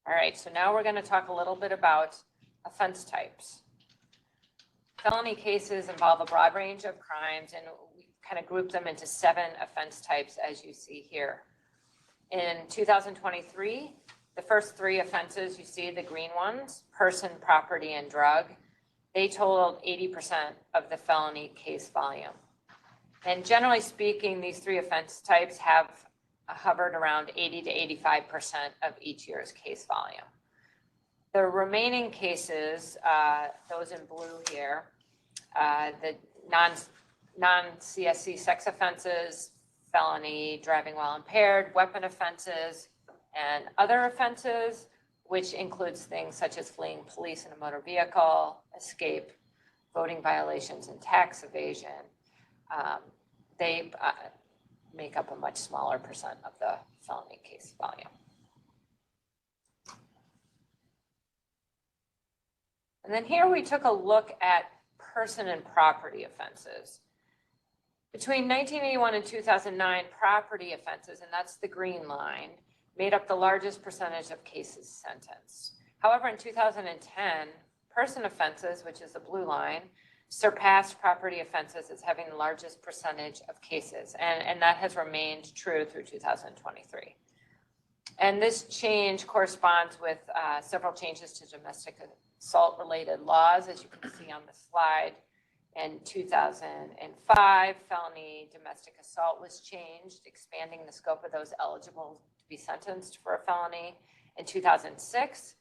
All right, so now we're going to talk a little bit about offense types. Felony cases involve a broad range of crimes, and we kind of group them into 7 offense types, as you see here. In 2023, the first 3 offenses, you see the green ones, person, property, and drug, they totaled 80% of the felony case volume. And generally speaking, these 3 offense types have hovered around 80 to 85% of each year's case volume. The remaining cases, those in blue here, the non-CSC sex offenses, felony driving while impaired, weapon offenses, and other offenses, which includes things such as fleeing police in a motor vehicle, escape, voting violations, and tax evasion. They make up a much smaller percent of the felony case volume. And then here we took a look at person and property offenses. Between 1981 and 2009, property offenses, and that's the green line, made up the largest percentage of cases sentenced. However, in 2010, person offenses, which is the blue line, surpassed property offenses as having the largest percentage of cases. And that has remained true through 2023. And this change corresponds with several changes to domestic assault-related laws, as you can see on the slide. In 2005, felony domestic assault was changed, expanding the scope of those eligible to be sentenced for a felony. In 2006,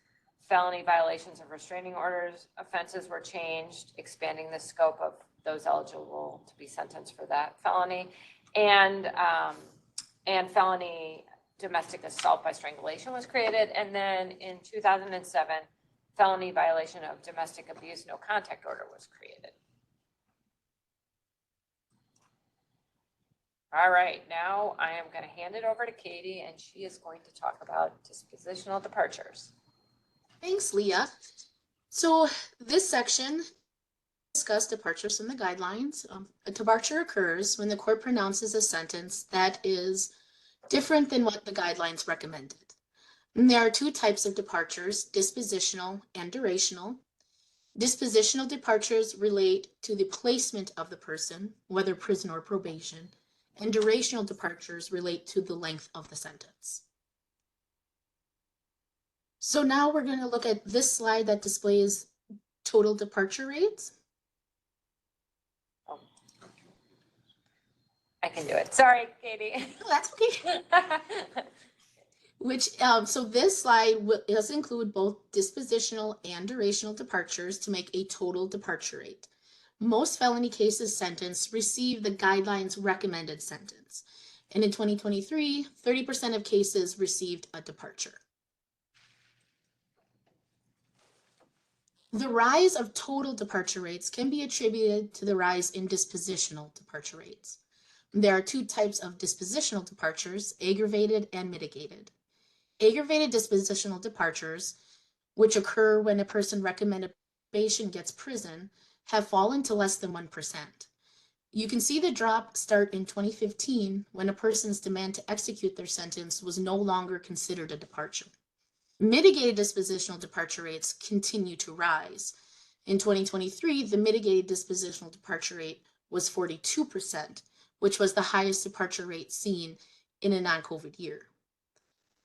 felony violations of restraining orders offenses were changed, expanding the scope of those eligible to be sentenced for that felony. And felony domestic assault by strangulation was created. And then in 2007, felony violation of domestic abuse no contact order was created. All right, now I am going to hand it over to Katie, and she is going to talk about dispositional departures. Thanks, Leah. So this section discusses departures from the guidelines. A departure occurs when the court pronounces a sentence that is different than what the guidelines recommended. And there are two types of departures, dispositional and durational. Dispositional departures relate to the placement of the person, whether prison or probation, and durational departures relate to the length of the sentence. So now we're going to look at this slide that displays total departure rates. Oh. I can do it. Sorry, Katie. No, that's okay. So this slide does include both dispositional and durational departures to make a total departure rate. Most felony cases sentenced receive the guidelines recommended sentence. And in 2023, 30% of cases received a departure. The rise of total departure rates can be attributed to the rise in dispositional departure rates. There are two types of dispositional departures, aggravated and mitigated. Aggravated dispositional departures, which occur when a person recommended probation gets prison, have fallen to less than 1%. You can see the drop start in 2015 when a person's demand to execute their sentence was no longer considered a departure. Mitigated dispositional departure rates continue to rise. In 2023, the mitigated dispositional departure rate was 42%, which was the highest departure rate seen in a non-COVID year.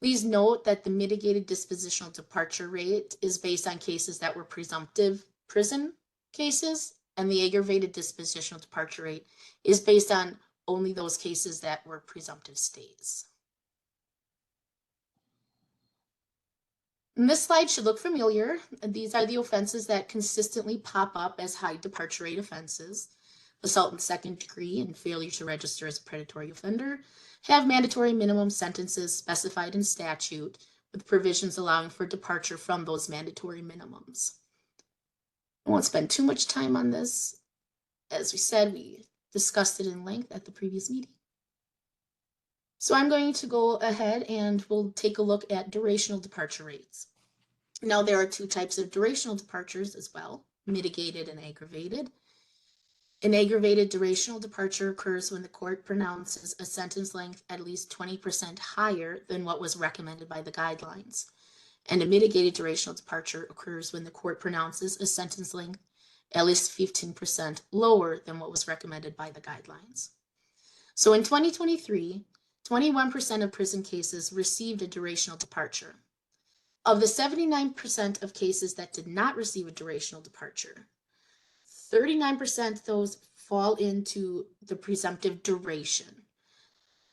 Please note that the mitigated dispositional departure rate is based on cases that were presumptive prison cases, and the aggravated dispositional departure rate is based on only those cases that were presumptive stays. And this slide should look familiar. These are the offenses that consistently pop up as high departure rate offenses. Assault in second degree and failure to register as a predatory offender have mandatory minimum sentences specified in statute, with provisions allowing for departure from those mandatory minimums. I won't spend too much time on this. As we said, we discussed it in length at the previous meeting. So I'm going to go ahead and we'll take a look at durational departure rates. Now there are two types of durational departures as well, mitigated and aggravated. An aggravated durational departure occurs when the court pronounces a sentence length at least 20% higher than what was recommended by the guidelines. And a mitigated durational departure occurs when the court pronounces a sentence length at least 15% lower than what was recommended by the guidelines. So in 2023, 21% of prison cases received a durational departure. Of the 79% of cases that did not receive a durational departure, 39% those fall into the presumptive duration,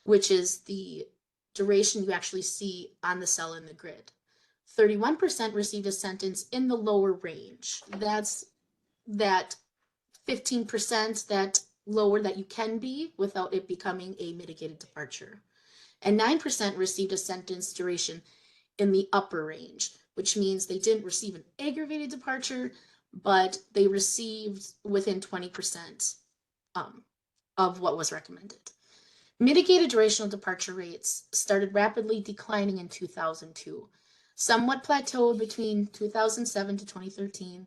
which is the duration you actually see on the cell in the grid. 31% received a sentence in the lower range. That's that 15% that lower that you can be without it becoming a mitigated departure. And 9% received a sentence duration in the upper range, which means they didn't receive an aggravated departure, but they received within 20% of what was recommended. Mitigated durational departure rates started rapidly declining in 2002, somewhat plateaued between 2007 to 2013,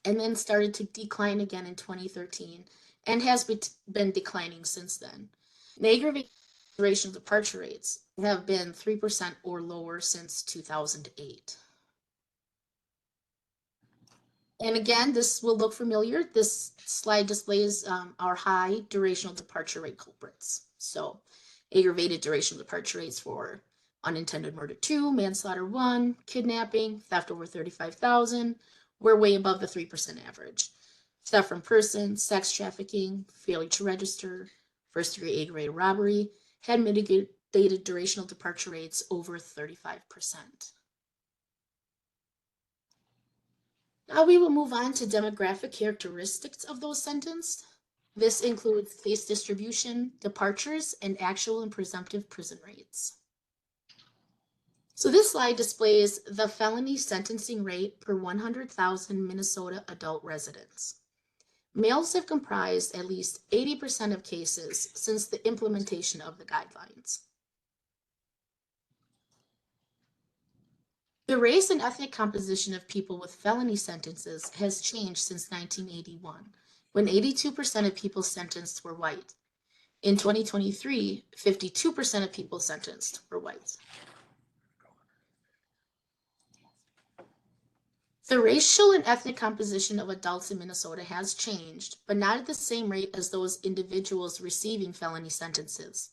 and then started to decline again in 2013, and has been declining since then. And aggravated durational departure rates have been 3% or lower since 2008. And again, this will look familiar. This slide displays our high durational departure rate culprits. So aggravated durational departure rates for unintended murder 2, manslaughter 1, kidnapping, theft over 35,000. We're way above the 3% average. Theft from person, sex trafficking, failure to register, first degree aggravated robbery had mitigated durational departure rates over 35%. Now we will move on to demographic characteristics of those sentenced. This includes case distribution, departures, and actual and presumptive prison rates. So this slide displays the felony sentencing rate per 100,000 Minnesota adult residents. Males have comprised at least 80% of cases since the implementation of the guidelines. The race and ethnic composition of people with felony sentences has changed since 1981, when 82% of people sentenced were white. In 2023, 52% of people sentenced were white. The racial and ethnic composition of adults in Minnesota has changed, but not at the same rate as those individuals receiving felony sentences.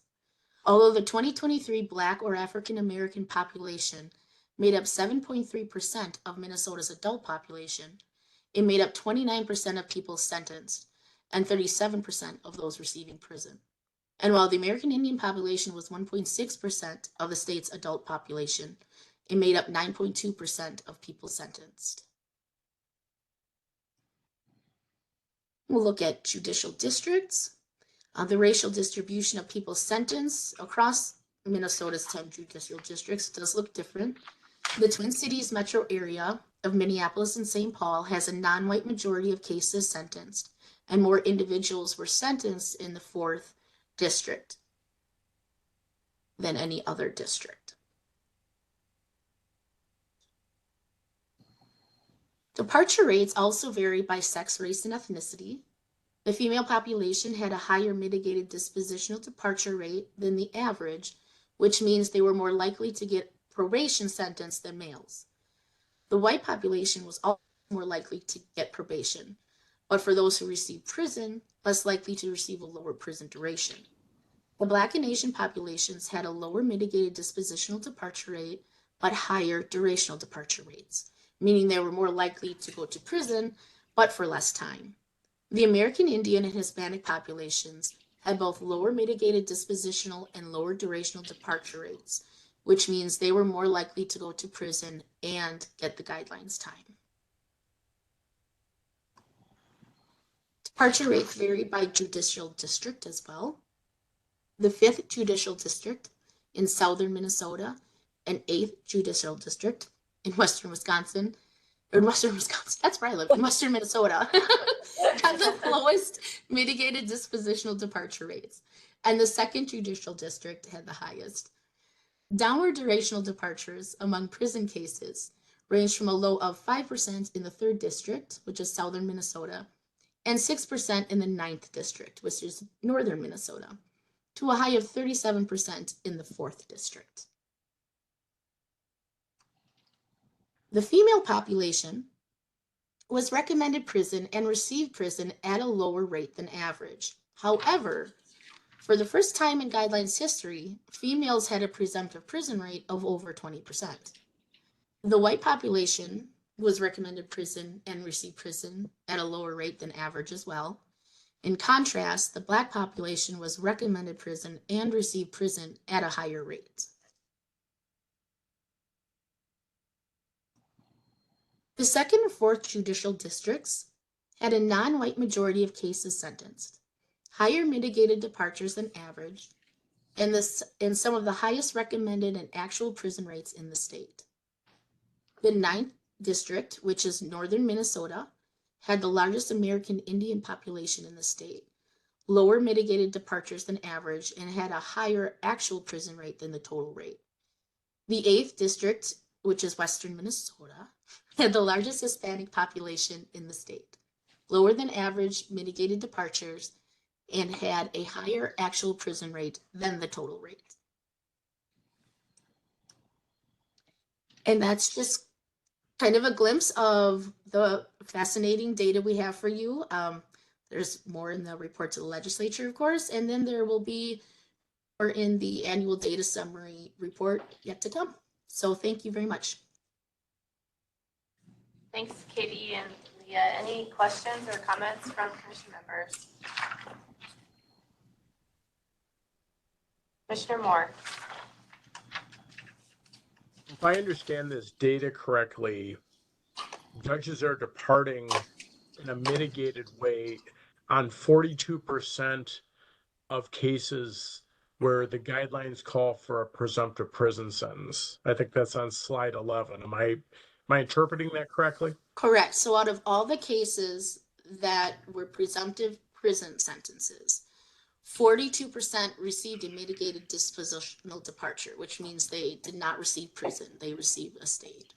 Although the 2023 Black or African American population made up 7.3% of Minnesota's adult population, it made up 29% of people sentenced and 37% of those receiving prison. And while the American Indian population was 1.6% of the state's adult population, it made up 9.2% of people sentenced. We'll look at judicial districts. The racial distribution of people sentenced across Minnesota's 10 judicial districts does look different. The Twin Cities metro area of Minneapolis and St. Paul has a non-white majority of cases sentenced, and more individuals were sentenced in the 4th district than any other district. Departure rates also vary by sex, race, and ethnicity. The female population had a higher mitigated dispositional departure rate than the average, which means they were more likely to get probation sentence than males. The white population was also more likely to get probation, but for those who received prison, less likely to receive a lower prison duration. The Black and Asian populations had a lower mitigated dispositional departure rate, but higher durational departure rates, meaning they were more likely to go to prison, but for less time. The American Indian and Hispanic populations had both lower mitigated dispositional and lower durational departure rates, which means they were more likely to go to prison and get the guidelines time. Departure rates vary by judicial district as well. The 5th Judicial District in southern Minnesota and 8th Judicial District in western Wisconsin, that's where I live, in western Minnesota, have the lowest mitigated dispositional departure rates, and the 2nd Judicial District had the highest. Downward durational departures among prison cases range from a low of 5% in the 3rd District, which is southern Minnesota, and 6% in the 9th District, which is northern Minnesota, to a high of 37% in the 4th District. The female population was recommended prison and received prison at a lower rate than average. However, for the first time in guidelines history, females had a presumptive prison rate of over 20%. The white population was recommended prison and received prison at a lower rate than average as well. In contrast, the Black population was recommended prison and received prison at a higher rate. The 2nd and 4th judicial districts had a non-white majority of cases sentenced, higher mitigated departures than average, and some of the highest recommended and actual prison rates in the state. The 9th district, which is northern Minnesota, had the largest American Indian population in the state, lower mitigated departures than average, and had a higher actual prison rate than the total rate. The 8th district, which is western Minnesota, had the largest Hispanic population in the state, lower than average mitigated departures, and had a higher actual prison rate than the total rate. And that's just kind of a glimpse of the fascinating data we have for you. There's more in the report to the legislature, of course, and then there will be more in the annual data summary report yet to come. So thank you very much. Thanks, Katie and Leah. Any questions or comments from commission members? Commissioner Moore. If I understand this data correctly, judges are departing in a mitigated way on 42% of cases where the guidelines call for a presumptive prison sentence. I think that's on slide 11. Am I interpreting that correctly? Correct. So out of all the cases that were presumptive prison sentences, 42% received a mitigated dispositional departure, which means they did not receive prison. They received a state.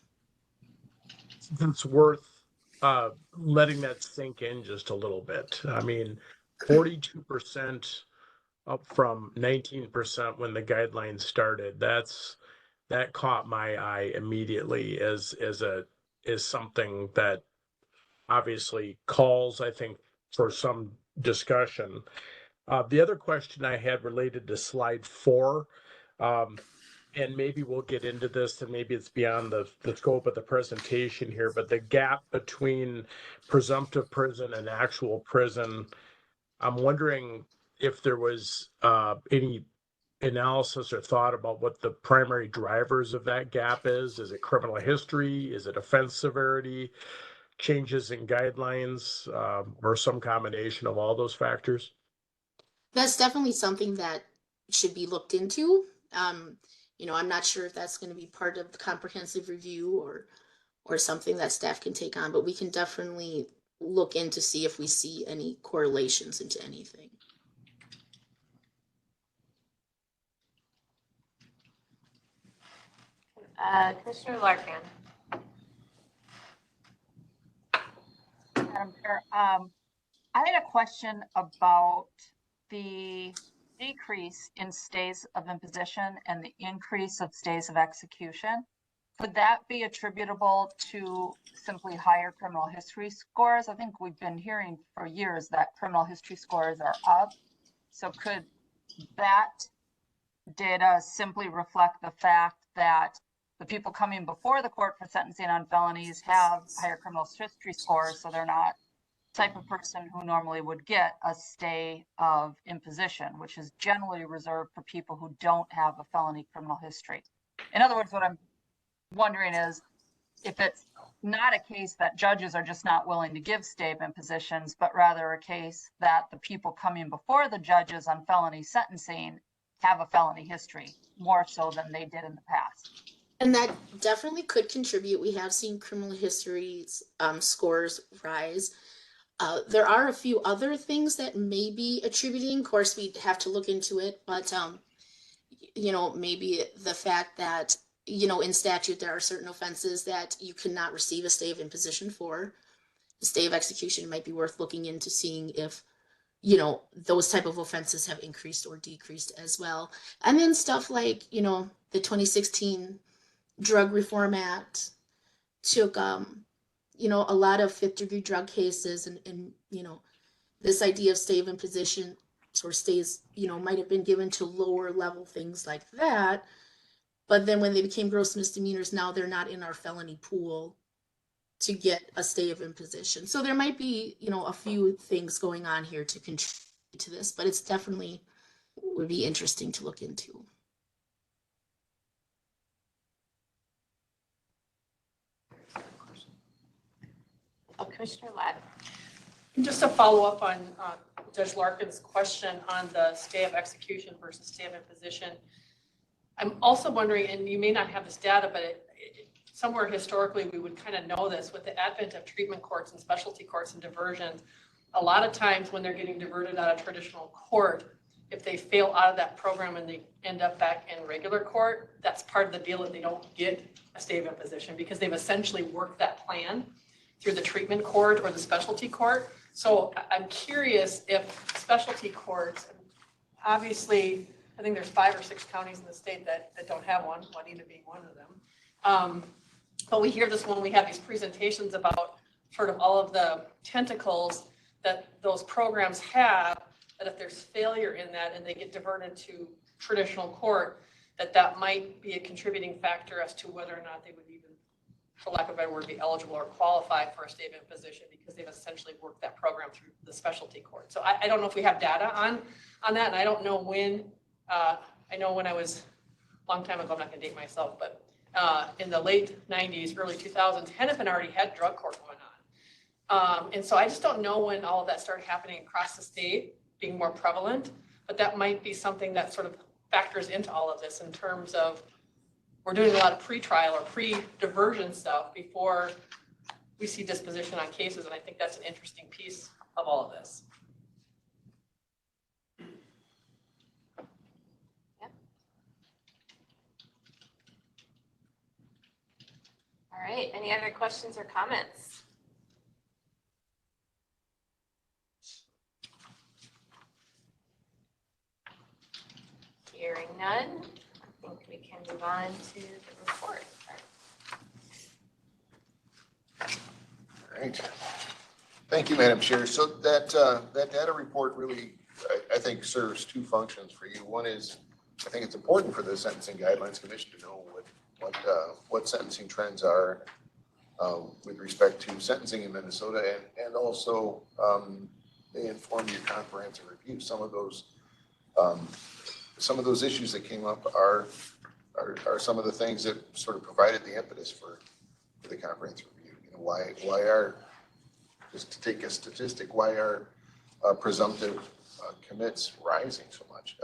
It's worth letting that sink in just a little bit. I mean, 42% up from 19% when the guidelines started. That caught my eye immediately as something that obviously calls, I think, for some discussion. The other question I had related to slide 4, and maybe we'll get into this, and maybe it's beyond the scope of the presentation here, but the gap between presumptive prison and actual prison, I'm wondering if there was any analysis or thought about what the primary drivers of that gap is. Is it criminal history? Is it offense severity? Changes in guidelines, or some combination of all those factors? That's definitely something that should be looked into. I'm not sure if that's going to be part of the comprehensive review or something that staff can take on, but we can definitely look in to see if we see any correlations into anything. Commissioner Larkin. Madam Chair, I had a question about the decrease in stays of imposition and the increase of stays of execution. Could that be attributable to simply higher criminal history scores? I think we've been hearing for years that criminal history scores are up. So could that data simply reflect the fact that the people coming before the court for sentencing on felonies have higher criminal history scores, so they're not the type of person who normally would get a stay of imposition, which is generally reserved for people who don't have a felony criminal history? In other words, what I'm wondering is if it's not a case that judges are just not willing to give stay of impositions, but rather a case that the people coming before the judges on felony sentencing have a felony history more so than they did in the past. And that definitely could contribute. We have seen criminal history scores rise. There are a few other things that may be attributing. Of course, we'd have to look into it, but maybe the fact that in statute there are certain offenses that you cannot receive a stay of imposition for. The stay of execution might be worth looking into, seeing if those type of offenses have increased or decreased as well. And then stuff like the 2016 Drug Reform Act took a lot of 5th degree drug cases, and this idea of stay of imposition or stays might have been given to lower level things like that, but then when they became gross misdemeanors, now they're not in our felony pool to get a stay of imposition. So there might be a few things going on here to contribute to this, but it's definitely would be interesting to look into. Commissioner Ladd. Just to follow up on Judge Larkin's question on the stay of execution versus stay of imposition, I'm also wondering, and you may not have this data, but somewhere historically we would kind of know this, with the advent of treatment courts and specialty courts and diversions, a lot of times when they're getting diverted out of traditional court, if they fail out of that program and they end up back in regular court, that's part of the deal that they don't get a stay of imposition because they've essentially worked that plan through the treatment court or the specialty court. So I'm curious if specialty courts, obviously, I think there's 5 or 6 counties in the state that don't have one, Juanita being one of them. But we hear this when we have these presentations about sort of all of the tentacles that those programs have, that if there's failure in that and they get diverted to traditional court, that might be a contributing factor as to whether or not they would even, for lack of a better word, be eligible or qualify for a statement position, because they've essentially worked that program through the specialty court. So I don't know if we have data on that, and I don't know when. I know when I was, a long time ago, I'm not gonna date myself, but in the late 90s, early 2000s, Hennepin already had drug court going on. And so I just don't know when all of that started happening across the state, being more prevalent, but that might be something that sort of factors into all of this in terms of, we're doing a lot of pre-trial or pre-diversion stuff before we see disposition on cases, and I think that's an interesting piece of all of this. All right, any other questions or comments? Hearing none, I think we can move on to the report. All right. Thank you, Madam Chair. So that data report really, I think, serves two functions for you. One is, I think it's important for the Sentencing Guidelines Commission to know what sentencing trends are with respect to sentencing in Minnesota, and also they inform your comprehensive review. Some of those issues that came up are some of the things that sort of provided the impetus for the comprehensive review. You know, why are, just to take a statistic, why are presumptive commits rising so much?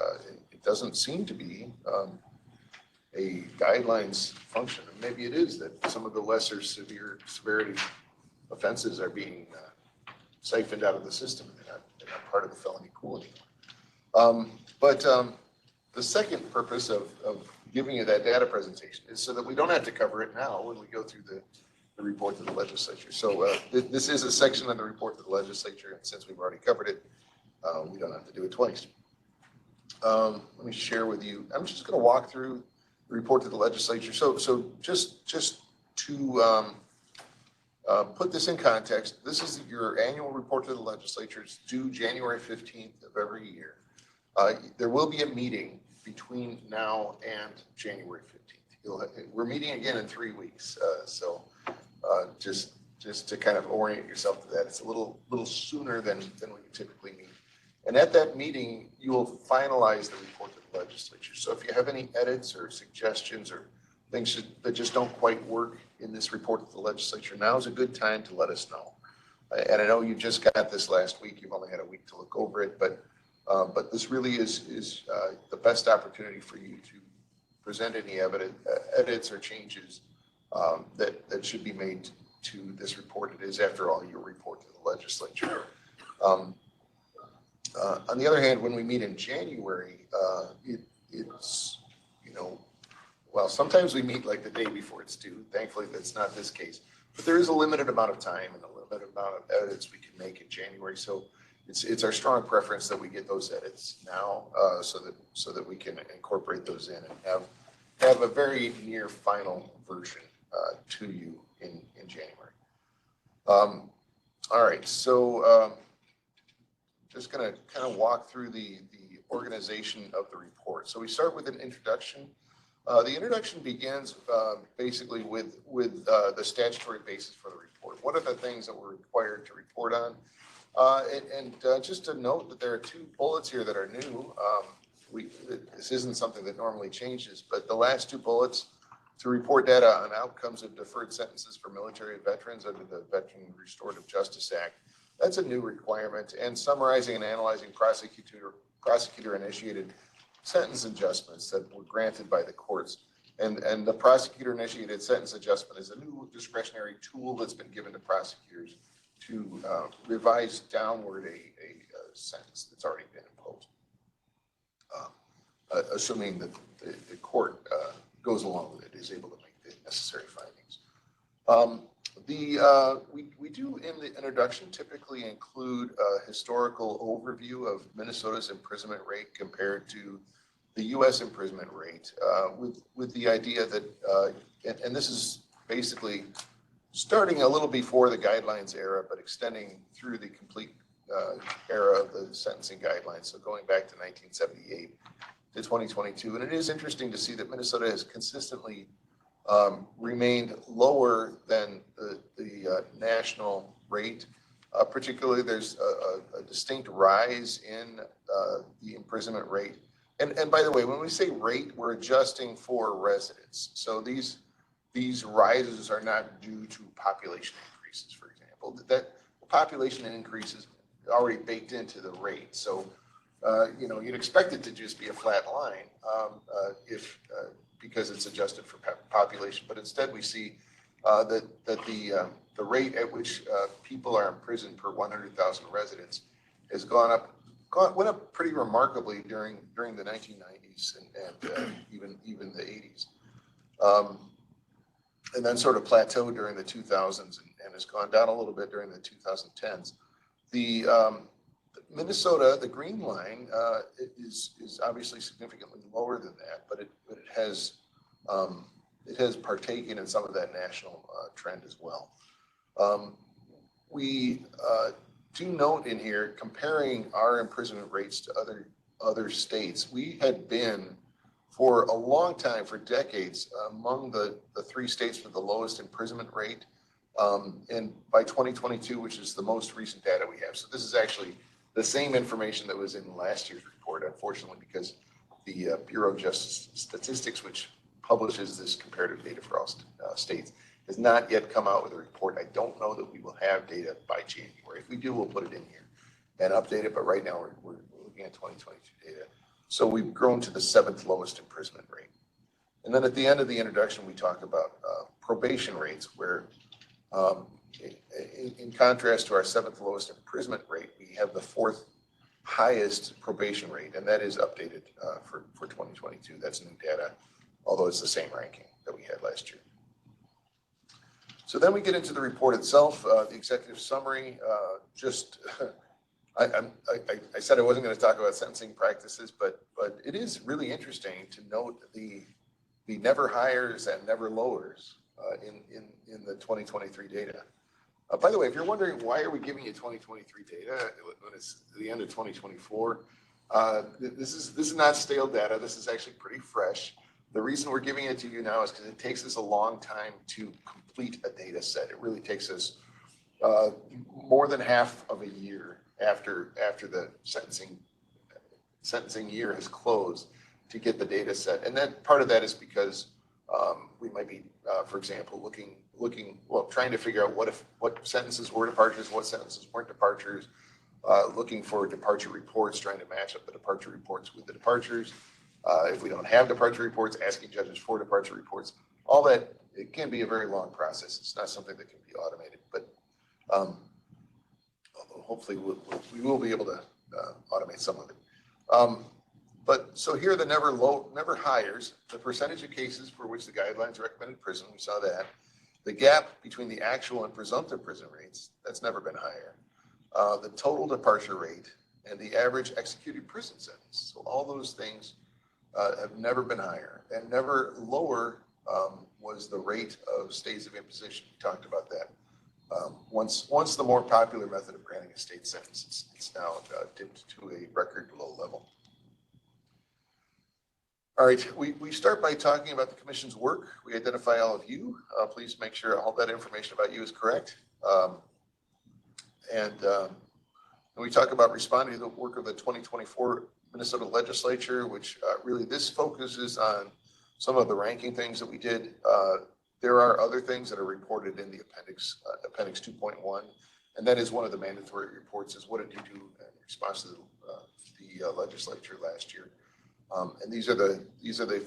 It doesn't seem to be a guidelines function. And maybe it is that some of the lesser severity offenses are being siphoned out of the system. They're not part of the felony pool anymore. But the second purpose of giving you that data presentation is so that we don't have to cover it now when we go through the report to the legislature. So this is a section of the report to the legislature, and since we've already covered it, we don't have to do it twice. Let me share with you. I'm just going to walk through the report to the legislature. So just to put this in context, this is your annual report to the legislature. It's due January 15th of every year. There will be a meeting between now and January 15th. We're meeting again in 3 weeks. So just to kind of orient yourself to that, it's a little sooner than we typically meet. And at that meeting, you will finalize the report to the legislature. So if you have any edits or suggestions or things that just don't quite work in this report to the legislature, now is a good time to let us know. And I know you just got this last week. You've only had a week to look over it, but this really is the best opportunity for you to present any edits or changes that should be made to this report. It is, after all, your report to the legislature. On the other hand, when we meet in January, it's, you know, well, sometimes we meet like the day before it's due. Thankfully, that's not this case. But there is a limited amount of time and a limited amount of edits we can make in January. So it's our strong preference that we get those edits now, so that we can incorporate those in and have a very near final version to you in January. All right, so just going to kind of walk through the organization of the report. So we start with an introduction. The introduction begins basically with the statutory basis for the report. What are the things that we're required to report on? Just to note that there are 2 bullets here that are new. This isn't something that normally changes, but the last 2 bullets: to report data on outcomes of deferred sentences for military veterans under the Veteran Restorative Justice Act. That's a new requirement. And summarizing and analyzing prosecutor-initiated sentence adjustments that were granted by the courts. And the prosecutor-initiated sentence adjustment is a new discretionary tool that's been given to prosecutors to revise downward a sentence that's already been imposed, assuming that the court goes along with it, is able to make the necessary findings. We do in the introduction typically include a historical overview of Minnesota's imprisonment rate compared to the U.S. imprisonment rate, with the idea that, and this is basically starting a little before the guidelines era, but extending through the complete era of the sentencing guidelines. So going back to 1978 to 2022. And it is interesting to see that Minnesota has consistently remained lower than the national rate. Particularly, there's a distinct rise in the imprisonment rate. And by the way, when we say rate, we're adjusting for residents. So these rises are not due to population increases, for example. That population increases already baked into the rate. So, you'd expect it to just be a flat line because it's adjusted for population. But instead, we see that the rate at which people are imprisoned per 100,000 residents has went up pretty remarkably during the 1990s and even the 80s. And then sort of plateaued during the 2000s and has gone down a little bit during the 2010s. The Minnesota, the green line, is obviously significantly lower than that, but it has partaken in some of that national trend as well. We do note in here, comparing our imprisonment rates to other states, we had been for a long time, for decades, among the 3 states with the lowest imprisonment rate. And by 2022, which is the most recent data we have. So this is actually the same information that was in last year's report, unfortunately, because the Bureau of Justice Statistics, which publishes this comparative data for all states, has not yet come out with a report. I don't know that we will have data by January. If we do, we'll put it in here and update it. But right now, we're looking at 2022 data. So we've grown to the 7th lowest imprisonment rate. And then at the end of the introduction, we talk about probation rates, where in contrast to our 7th lowest imprisonment rate, we have the 4th highest probation rate, and that is updated for 2022. That's new data, although it's the same ranking that we had last year. So then we get into the report itself, the executive summary. I said I wasn't going to talk about sentencing practices, but it is really interesting to note the never hires and never lowers in the 2023 data. By the way, if you're wondering why are we giving you 2023 data when it's the end of 2024, this is not stale data. This is actually pretty fresh. The reason we're giving it to you now is because it takes us a long time to complete a data set. It really takes us more than half of a year after the sentencing year has closed to get the data set. And then part of that is because we might be, for example, trying to figure out what sentences were departures, what sentences weren't departures, looking for departure reports, trying to match up the departure reports with the departures. If we don't have departure reports, asking judges for departure reports. All that, it can be a very long process. It's not something that can be automated, but hopefully we will be able to automate some of it. But so here are the never hires, the percentage of cases for which the guidelines recommended prison, we saw that. The gap between the actual and presumptive prison rates, that's never been higher. The total departure rate and the average executed prison sentence. So all those things have never been higher, and never lower was the rate of stays of imposition. We talked about that. Once the more popular method of granting a state sentence, it's now dipped to a record low level. All right, we start by talking about the commission's work. We identify all of you. Please make sure all that information about you is correct. And we talk about responding to the work of the 2024 Minnesota legislature, which really this focuses on some of the ranking things that we did. There are other things that are reported in the appendix 2.1, and that is one of the mandatory reports is what did you do in response to the legislature last year. And these are the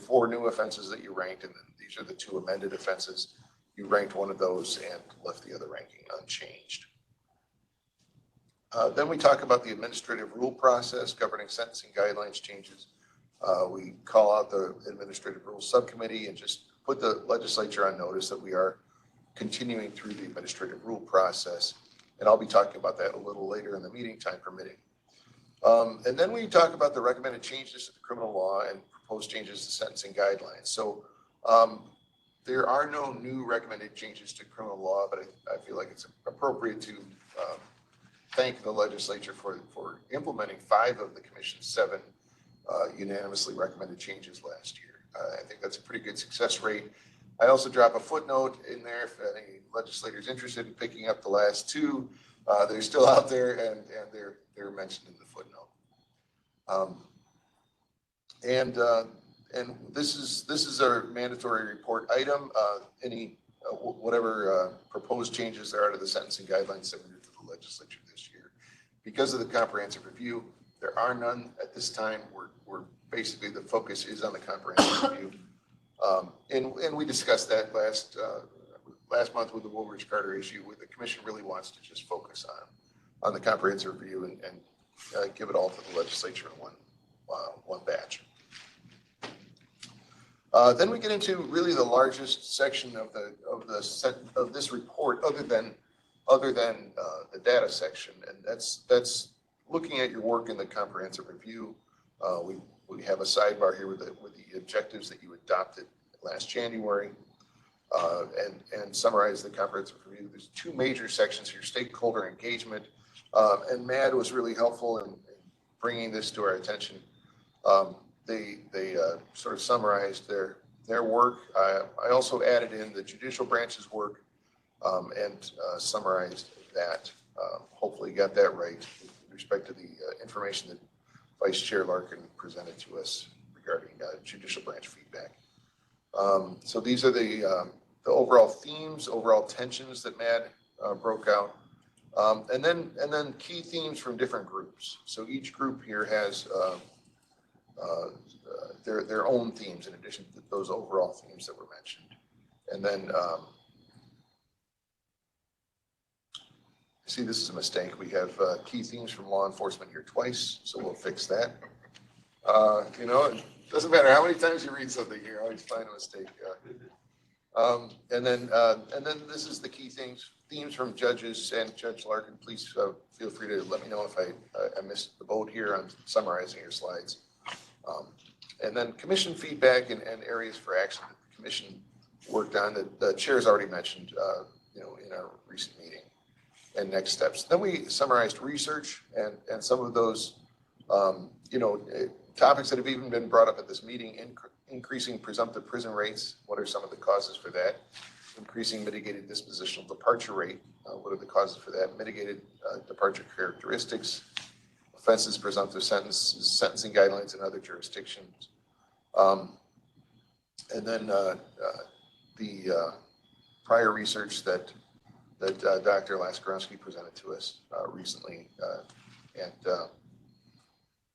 4 new offenses that you ranked, and these are the 2 amended offenses. You ranked one of those and left the other ranking unchanged. Then we talk about the administrative rule process governing sentencing guidelines changes. We call out the administrative rules subcommittee and just put the legislature on notice that we are continuing through the administrative rule process. And I'll be talking about that a little later in the meeting, time permitting. And then we talk about the recommended changes to the criminal law and proposed changes to sentencing guidelines. So There are no new recommended changes to criminal law, but I feel like it's appropriate to thank the legislature for implementing 5 of the commission's 7 unanimously recommended changes last year. I think that's a pretty good success rate. I also drop a footnote in there if any legislators interested in picking up the last 2. They're still out there and they're mentioned in the footnote. And this is our mandatory report item. Any whatever proposed changes there are to the sentencing guidelines submitted to the legislature this year. Because of the comprehensive review, there are none at this time. We're basically, the focus is on the comprehensive review. And we discussed that last month with the Woolridge Carter issue, where the commission really wants to just focus on the comprehensive review and give it all to the legislature in one batch. Then we get into really the largest section of this report, other than the data section, and that's looking at your work in the comprehensive review. We have a sidebar here with the objectives that you adopted last January, and summarize the comprehensive review. There's 2 major sections here: stakeholder engagement, and MAD was really helpful in bringing this to our attention. They sort of summarized their work. I also added in the judicial branch's work and summarized that. Hopefully got that right with respect to the information that Vice Chair Larkin presented to us regarding judicial branch feedback. So these are the overall themes, overall tensions that MAD broke out. And then key themes from different groups. So each group here has their own themes in addition to those overall themes that were mentioned. And then, see, this is a mistake. We have key themes from law enforcement here twice, so we'll fix that. You know, it doesn't matter how many times you read something, you always find a mistake. And then this is the key themes from judges, and Judge Larkin, please feel free to let me know if I missed the boat here on summarizing your slides. And then commission feedback and areas for action that the commission worked on that the chair's already mentioned, you know, in our recent meeting, and next steps. Then we summarized research and some of those, you know, topics that have even been brought up at this meeting: increasing presumptive prison rates. What are some of the causes for that? Increasing mitigated dispositional departure rate. What are the causes for that? Mitigated departure characteristics. Offenses, presumptive sentences, sentencing guidelines in other jurisdictions. And then the prior research that Dr. Laskarowski presented to us recently.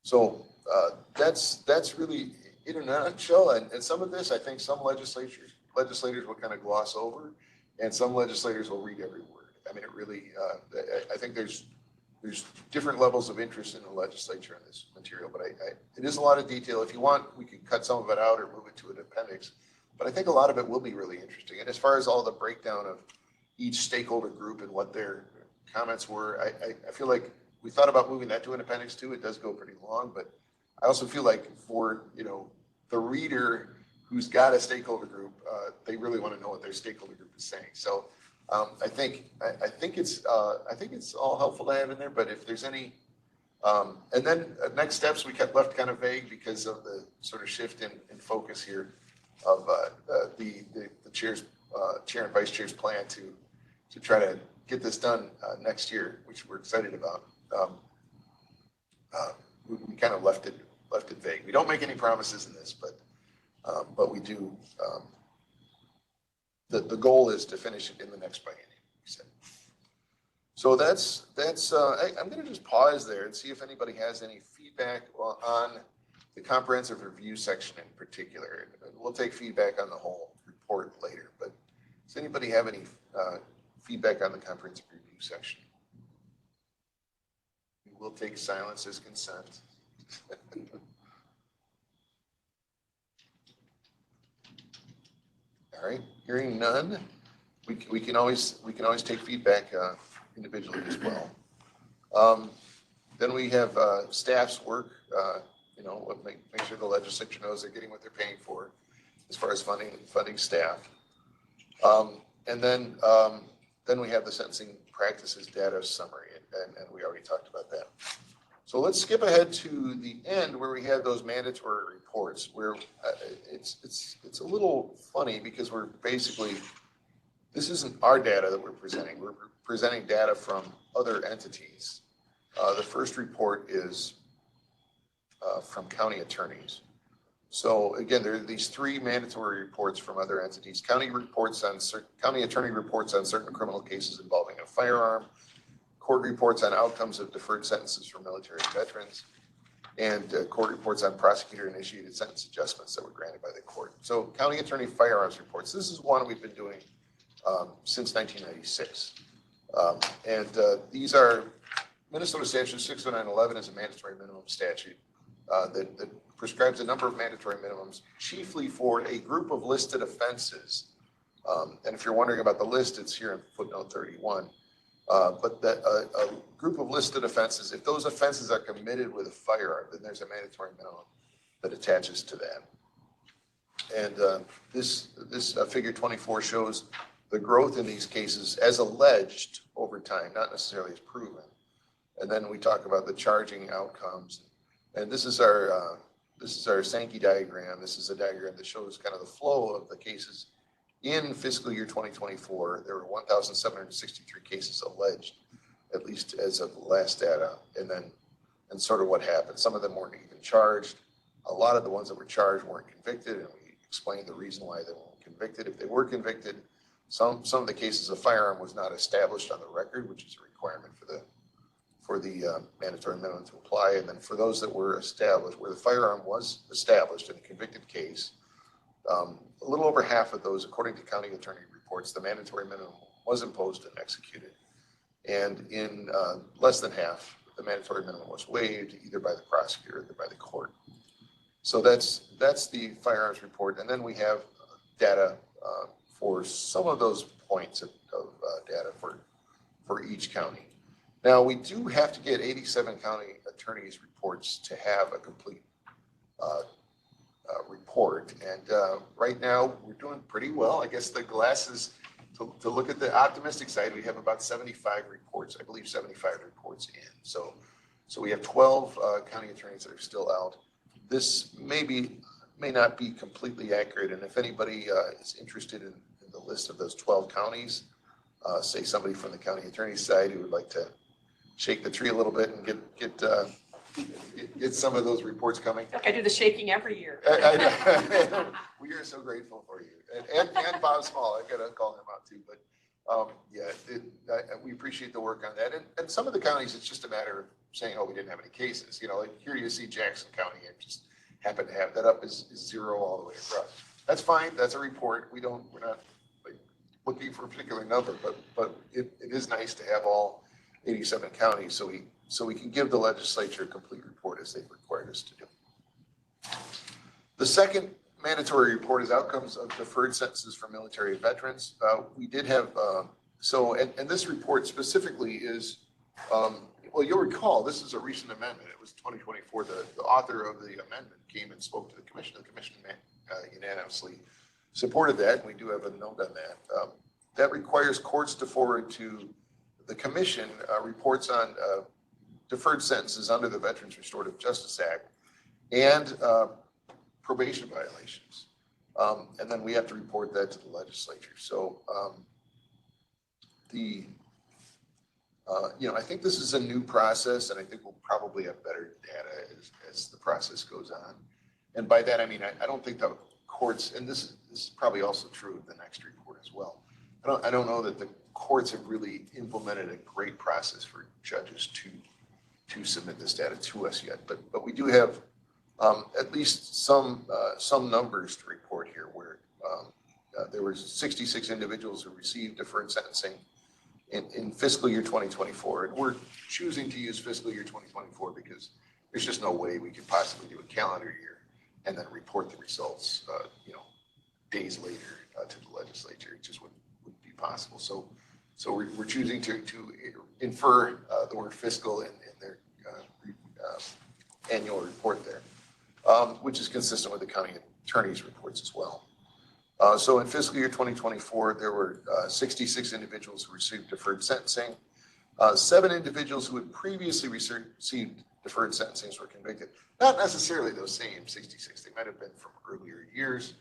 So that's really in a nutshell. And some of this, I think some legislators will kind of gloss over, and some legislators will read every word. I mean, it really, I think there's different levels of interest in the legislature in this material, but it is a lot of detail. If you want, we could cut some of it out or move it to an appendix, but I think a lot of it will be really interesting. And as far as all the breakdown of each stakeholder group and what their comments were, I feel like we thought about moving that to an appendix too. It does go pretty long, but I also feel like for, you know, the reader who's got a stakeholder group, they really want to know what their stakeholder group is saying. So I think it's all helpful to have in there. But if there's any, and then next steps we kept left kind of vague because of the sort of shift in focus here of the chair and vice chair's plan to try to get this done next year, which we're excited about. We kind of left it vague. We don't make any promises in this, but we do. The goal is to finish it in the next biennium. So that's. I'm going to just pause there and see if anybody has any feedback on the comprehensive review section in particular. We'll take feedback on the whole report later, but does anybody have any feedback on the comprehensive review section? We'll take silence as consent. All right, hearing none, we can always take feedback individually as well. Then we have staff's work. You know, make sure the legislature knows they're getting what they're paying for as far as funding staff. And then we have the sentencing practices data summary, and we already talked about that. So let's skip ahead to the end where we have those mandatory reports where it's a little funny because we're basically, this isn't our data that we're presenting. We're presenting data from other entities. The first report is from county attorneys. So again, there are these three mandatory reports from other entities. County attorney reports on certain criminal cases involving a firearm, court reports on outcomes of deferred sentences for military veterans, and court reports on prosecutor-initiated sentence adjustments that were granted by the court. So county attorney firearms reports, this is one we've been doing since 1996. These are, Minnesota Statute 60911 is a mandatory minimum statute that prescribes a number of mandatory minimums, chiefly for a group of listed offenses. And if you're wondering about the list, it's here in footnote 31. But a group of listed offenses, if those offenses are committed with a firearm, then there's a mandatory minimum that attaches to that. And this figure 24 shows the growth in these cases as alleged over time, not necessarily as proven. And then we talk about the charging outcomes. And this is our Sankey diagram. This is a diagram that shows kind of the flow of the cases in fiscal year 2024. There were 1,763 cases alleged, at least as of the last data, and sort of what happened. Some of them weren't even charged. A lot of the ones that were charged weren't convicted, and we explained the reason why they weren't convicted. If they were convicted, some of the cases of firearm was not established on the record, which is a requirement for the mandatory minimum to apply. And then for those that were established, where the firearm was established in a convicted case, a little over half of those, according to county attorney reports, the mandatory minimum was imposed and executed. And in less than half, the mandatory minimum was waived either by the prosecutor or by the court. So that's the firearms report. And then we have data for some of those points of data for each county. Now, we do have to get 87 county attorneys' reports to have a complete report. And right now, we're doing pretty well. I guess the glass is, to look at the optimistic side, we have about 75 reports, I believe 75 reports in. So we have 12 county attorneys that are still out. This may not be completely accurate. And if anybody is interested in the list of those 12 counties, say somebody from the county attorney's side who would like to shake the tree a little bit and get some of those reports coming. Look, I do the shaking every year. We are so grateful for you. And Bob Small, I gotta call him out too, but we appreciate the work on that. And some of the counties, it's just a matter of saying, oh, we didn't have any cases. You know, like here you see Jackson County, and just happen to have that up as 0 all the way across. That's fine, that's a report. We're not like looking for a particular number, but it is nice to have all 87 counties so we can give the legislature a complete report as they've required us to do. The second mandatory report is outcomes of deferred sentences for military veterans. We did have, and this report specifically is, well, you'll recall, this is a recent amendment. It was 2024. The author of the amendment came and spoke to the commission. The commission unanimously supported that, and we do have a note on that. That requires courts to forward to the commission reports on deferred sentences under the Veterans Restorative Justice Act and probation violations. And then we have to report that to the legislature. So I think this is a new process, and I think we'll probably have better data as the process goes on. And by that, I mean, I don't think the courts, and this is probably also true of the next report as well. I don't know that the courts have really implemented a great process for judges to submit this data to us yet, but we do have at least some numbers to report here where there were 66 individuals who received deferred sentencing in fiscal year 2024, and we're choosing to use fiscal year 2024 because there's just no way we could possibly do a calendar year and then report the results days later to the legislature. It just wouldn't be possible. So we're choosing to infer the word fiscal in their annual report there, which is consistent with the county attorney's reports as well. So in fiscal year 2024, there were 66 individuals who received deferred sentencing. 7 individuals who had previously received deferred sentencings were convicted. Not necessarily those same 66. They might have been from earlier years.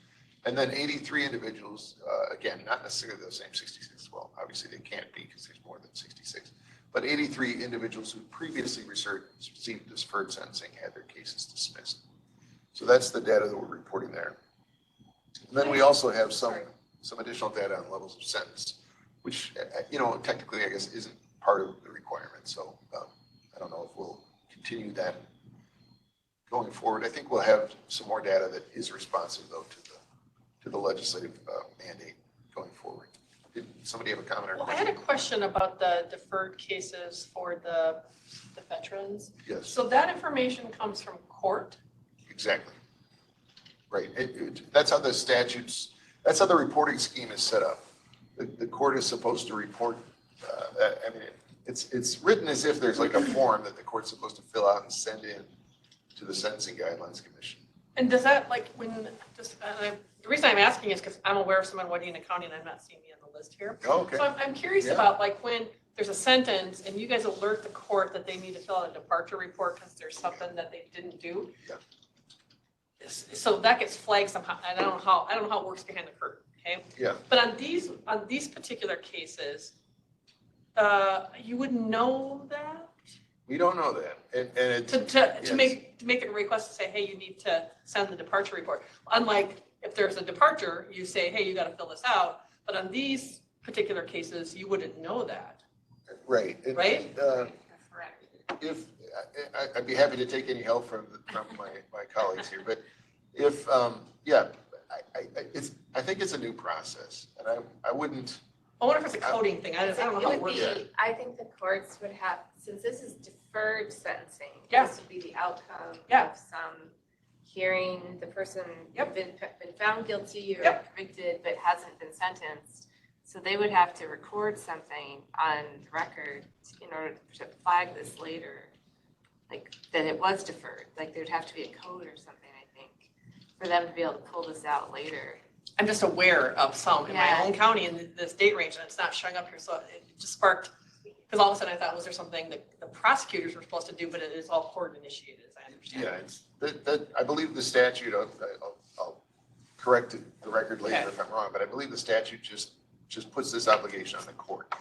And then 83 individuals, again, not necessarily those same 66. Well, obviously they can't be because there's more than 66. But 83 individuals who previously received deferred sentencing had their cases dismissed. So that's the data that we're reporting there. And then we also have some additional data on levels of sentence, which, technically, I guess, isn't part of the requirement. So I don't know if we'll continue that going forward. I think we'll have some more data that is responsive, though, to the legislative mandate going forward. Did somebody have a comment or Well, I question? had a question about the deferred cases for the veterans. Yes, So that information comes from court? exactly. Right. That's how the statutes, that's how the reporting scheme is set up. The court is supposed to report, it's written as if there's like a form that the court's supposed to fill out and send in to the Sentencing Guidelines Commission. And does that, like, the reason I'm asking is because I'm aware of some in Wadena County and I'm not seeing me on the list here. Oh, okay. So I'm curious Yeah. about, like, when there's a sentence and you guys alert the court that they need to fill out a departure report because there's something that they didn't do. Yeah. So that gets flagged somehow. I don't know how it works behind the curtain, okay? Yeah. But on these particular cases, you wouldn't know that? We don't know that. And it's. To yes. make it a request to say, hey, you need to send the departure report. Unlike if there's a departure, you say, hey, you got to fill this out. But on these particular cases, you wouldn't know that, Right. And, right? If, I'd be happy to take any help from my colleagues here, but if, I think it's a new process, and I wouldn't. I wonder if it's a coding thing. I don't know how it works. I think the courts would have, since this is deferred sentencing, Yeah. this would be the outcome Yeah. of some hearing, the person Yep. been found guilty or Yep. convicted but hasn't been sentenced. So they would have to record something on the record in order to flag this later, like that it was deferred. Like there'd have to be a code or something, I think, for them to be able to pull this out later. I'm just aware of some in my Yeah. own county in the state range, and it's not showing up here. So it just sparked, because all of a sudden I thought, was there something that the prosecutors were supposed to do, but it is all court initiated, as I understand. Yeah, it's, that, I believe the statute, I'll correct the record later Okay. if I'm wrong, but I believe the statute just puts this obligation on the court.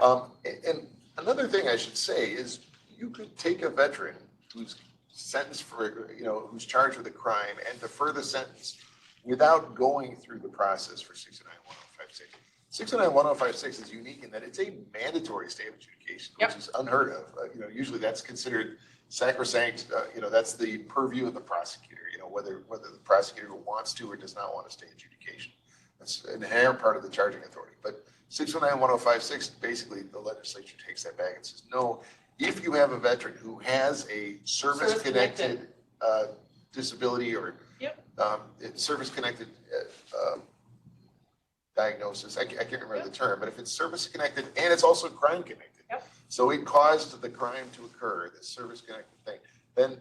And another thing I should say is you could take a veteran who's sentenced for, who's charged with a crime and defer the sentence without going through the process for 609-1056. 609-1056 is unique in that it's a mandatory state of adjudication, which Yep. is unheard of. Usually that's considered sacrosanct. That's the purview of the prosecutor. Whether the prosecutor wants to or does not want a state adjudication. That's an inherent part of the charging authority. But 609-1056, basically the legislature takes that back and says, no, if you have a veteran who has a service-connected disability or service-connected diagnosis, I can't remember the term, but if it's service-connected and it's also crime-connected, so it caused the crime to occur, this service-connected thing, then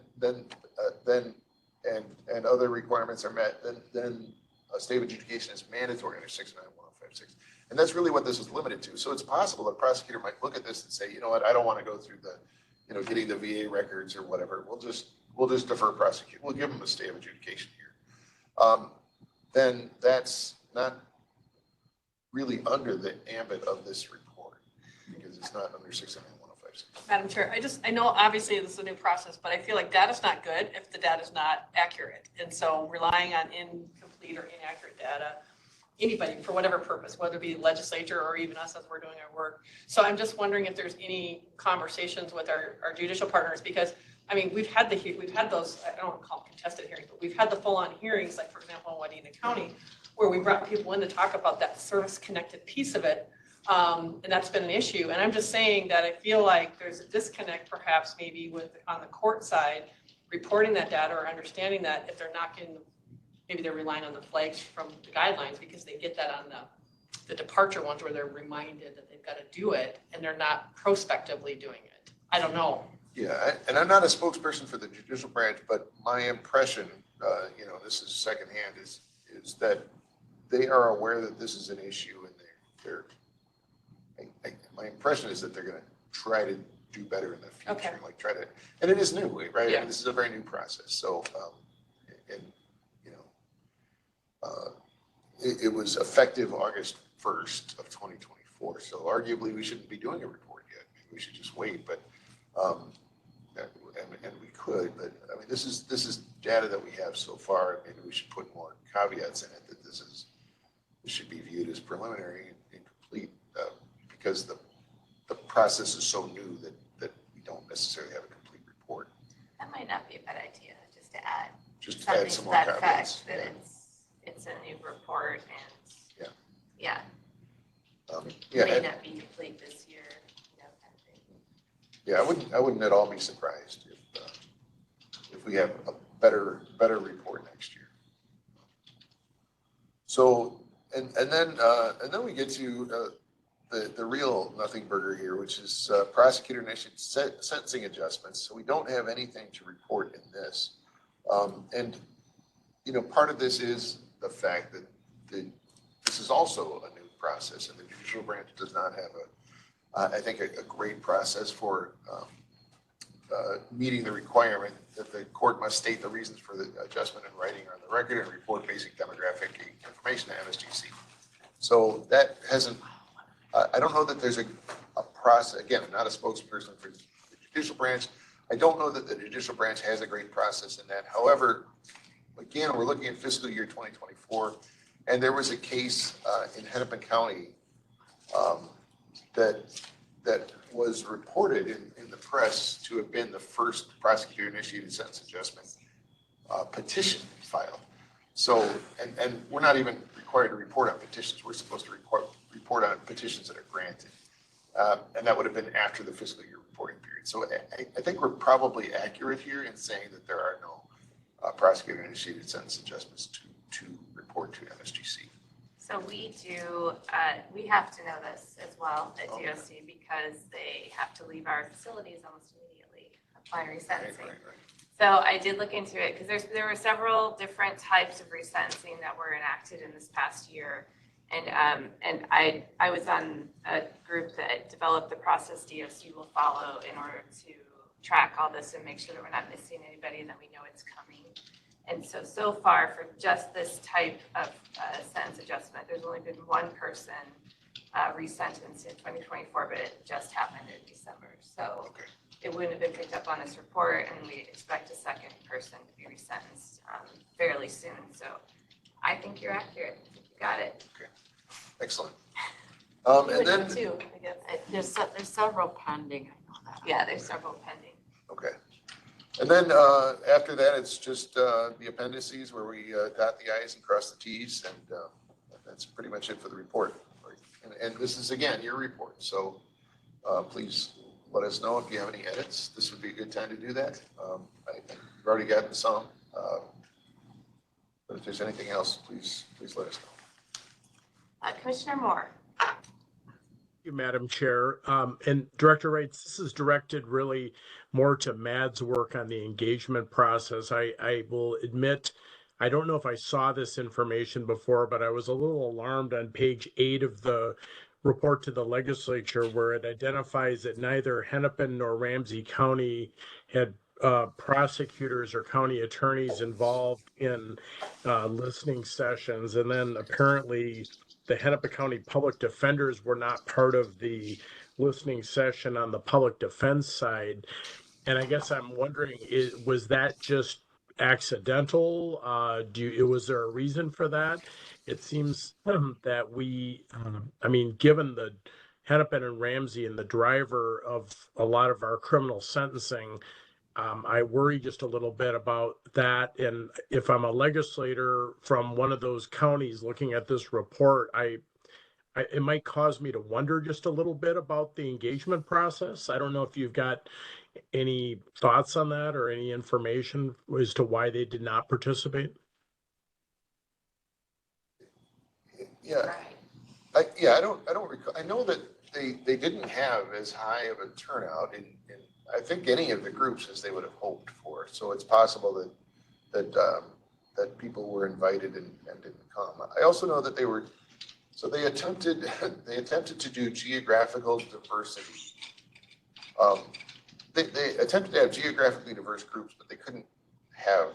and other requirements are met, then a state of adjudication is mandatory under 609-1056. And that's really what this is limited to. So it's possible that a prosecutor might look at this and say, you know what, I don't want to go through the, getting the VA records or whatever. We'll just defer prosecute. We'll give them a state of adjudication here. Then that's not really under the ambit of this report because it's not under 609-1056. Madam Chair, I know obviously this is a new process, but I feel like data's not good if the data's not accurate. And so relying on incomplete or inaccurate data, anybody for whatever purpose, whether it be the legislature or even us as we're doing our work. So I'm just wondering if there's any conversations with our judicial partners, because I mean, we've had those, I don't want to call them contested hearings, but we've had the full-on hearings, like for example, in Wadena County, where we brought people in to talk about that service-connected piece of it. And that's been an issue. And I'm just saying that I feel like there's a disconnect perhaps maybe on the court side, reporting that data or understanding that if they're not getting, maybe they're relying on the flags from the guidelines because they get that on the departure ones where they're reminded that they've got to do it and they're not prospectively doing it. I don't know. Yeah, and I'm not a spokesperson for the judicial branch, but my impression, this is secondhand, is that they are aware that this is an issue, and my impression is that they're gonna try to do better in the future, Okay. like try to, and it is new, right? I Yeah. mean, this is a very new process, so, and, you know, it was effective August 1st of 2024, so arguably we shouldn't be doing a report yet. Maybe we should just wait, but, and we could, but I mean, this is data that we have so far. Maybe we should put more caveats in it that this should be viewed as preliminary and incomplete, because the process is so new that we don't necessarily have a complete report. That might not be a bad idea, just to add Just something add some to more that caveats. fact, that it's a new report and. Yeah. Yeah, Yeah, may and- not be complete this year, kind of thing. yeah, I wouldn't at all be surprised if we have a better report next year. So, and then we get to the real nothing burger here, which is prosecutor initiated sentencing adjustments. So we don't have anything to report in this. And, you know, part of this is the fact that this is also a new process, and the judicial branch does not have I think, a great process for meeting the requirement that the court must state the reasons for the adjustment in writing or on the record and report basic demographic information to MSGC. So that hasn't, I don't know that there's a process. Again, I'm not a spokesperson for the judicial branch. I don't know that the judicial branch has a great process in that. However, again, we're looking at fiscal year 2024, and there was a case in Hennepin County that was reported in the press to have been the first prosecutor-initiated sentence adjustment petition filed. So, and we're not even required to report on petitions. We're supposed to report on petitions that are granted. And that would have been after the fiscal year reporting period. So I think we're probably accurate here in saying that there are no prosecutor-initiated sentence adjustments to report to MSGC. So we have to know this as well at DOC because they have to leave our facilities almost immediately upon resentencing. Right. So I did look into it because there were several different types of resentencing that were enacted in this past year. And I was on a group that developed the process DOC will follow in order to track all this and make sure that we're not missing anybody and that we know it's coming. And so far for just this type of sentence adjustment, there's only been one person resentenced in 2024, but it just happened in December. So it wouldn't have been picked up on this report, and we expect a second person to be resentenced fairly soon. So I think you're accurate. I think you got it. Okay, excellent. You And would then, know too, I guess. There's several pending, I know that. Yeah, there's several pending. okay. And then after that, it's just the appendices where we dot the i's and cross the t's, and that's pretty much it for the report. And this is, again, your report, so please let us know if you have any edits. This would be a good time to do that. We've already gotten some, but if there's anything else, please let us know. Commissioner Moore. Thank you, Madam Chair. And Director Wright, this is directed really more to Mad's work on the engagement process. I will admit, I don't know if I saw this information before, but I was a little alarmed on page 8 of the report to the legislature where it identifies that neither Hennepin nor Ramsey County had prosecutors or county attorneys involved in listening sessions. And then apparently the Hennepin County public defenders were not part of the listening session on the public defense side. And I guess I'm wondering, was that just accidental? Was there a reason for that? It seems that given the Hennepin and Ramsey and the driver of a lot of our criminal sentencing, I worry just a little bit about that. And if I'm a legislator from one of those counties looking at this report, it might cause me to wonder just a little bit about the engagement process. I don't know if you've got any thoughts on that or any information as to why they did not participate. Yeah, I don't recall. I know that they didn't have as high of a turnout in I think any of the groups as they would have hoped for. So it's possible that that people were invited and didn't come. I also know that they attempted to do geographical diversity. They attempted to have geographically diverse groups, but they couldn't have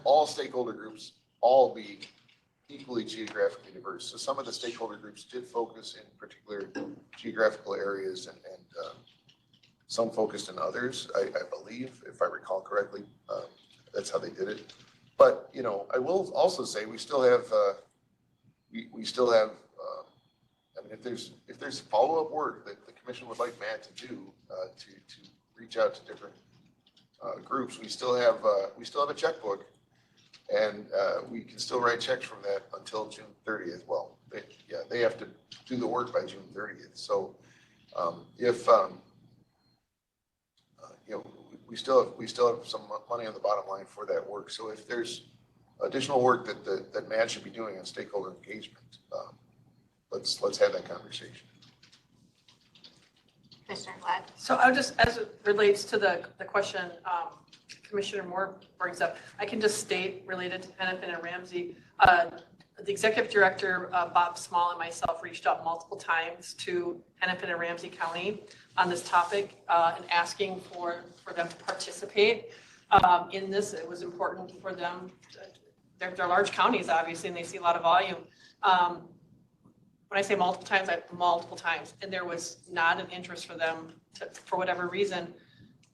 all stakeholder groups all be equally geographically diverse. So some of the stakeholder groups did focus in particular geographical areas and some focused in others, I believe, if I recall correctly. That's how they did it. But, you know, I will also say we still have, I mean, if there's follow-up work that the commission would like Matt to do to reach out to different groups, we still have a checkbook, and we can still write checks from that until June 30th. Well, they have to do the work by June 30th. So if you know, we still have some money on the bottom line for that work. So if there's additional work that Matt should be doing on stakeholder engagement, let's have that conversation. Commissioner Glad. So I'll just, as it relates to the question Commissioner Moore brings up, I can just state related to Hennepin and Ramsey, the executive director, Bob Small, and myself reached out multiple times to Hennepin and Ramsey County on this topic and asking for them to participate in this. It was important for them. They're large counties, obviously, and they see a lot of volume. When I say multiple times, and there was not an interest for them to, for whatever reason,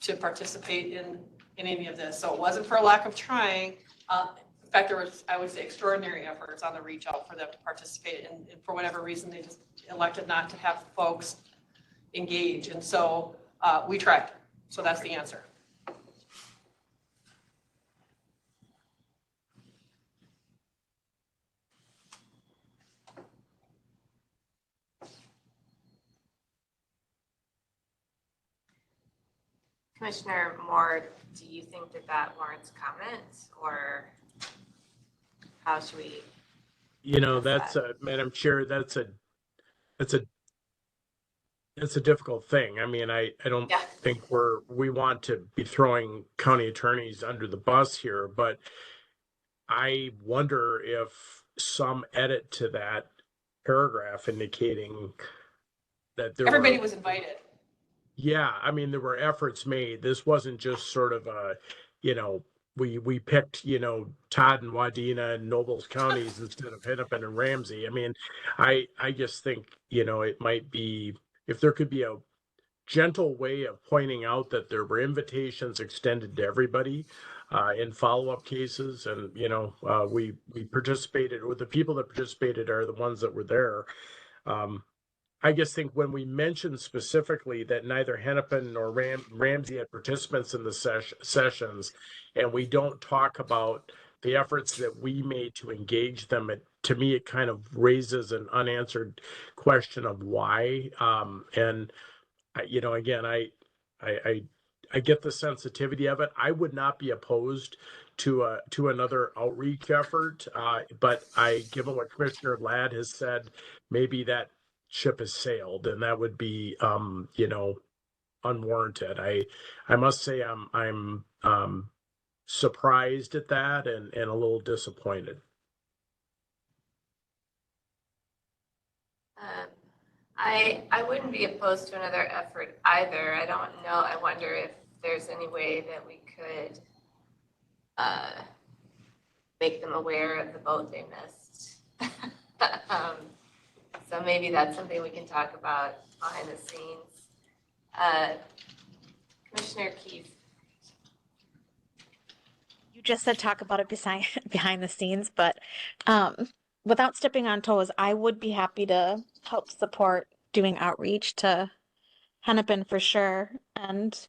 to participate in any of this. So it wasn't for a lack of trying. In fact, there was, I would say, extraordinary efforts on the reach out for them to participate, and for whatever reason, they just elected not to have folks engage. And so we tried. So that's the answer. Commissioner Moore, do you think that warrants comment, or how should we? You know, that's Madam Chair, that's a difficult thing. I mean, I don't think we want to be throwing county attorneys under the bus here, but I wonder if some edit to that paragraph indicating that everybody was invited. Yeah, I mean, there were efforts made. This wasn't just sort of a, you know, we picked, you know, Todd and Wadena and Nobles counties instead of Hennepin and Ramsey. I mean, I just think, you know, it might be, if there could be a gentle way of pointing out that there were invitations extended to everybody in follow-up cases, and, you know, we participated, or the people that participated are the ones that were there. I just think when we mention specifically that neither Hennepin nor Ramsey had participants in the sessions, and we don't talk about the efforts that we made to engage them, to me, it kind of raises an unanswered question of why. And you know, again, I get the sensitivity of it. I would not be opposed to another outreach effort, but given what Commissioner Ladd has said, maybe that ship has sailed, and that would be you know, unwarranted. I must say I'm surprised at that and a little disappointed. I wouldn't be opposed to another effort either. I don't know. I wonder if there's any way that we could make them aware of the vote they missed. So maybe that's something we can talk about behind the scenes. Commissioner Keefe. You just said talk about it behind the scenes, but without stepping on toes, I would be happy to help support doing outreach to Hennepin for sure, and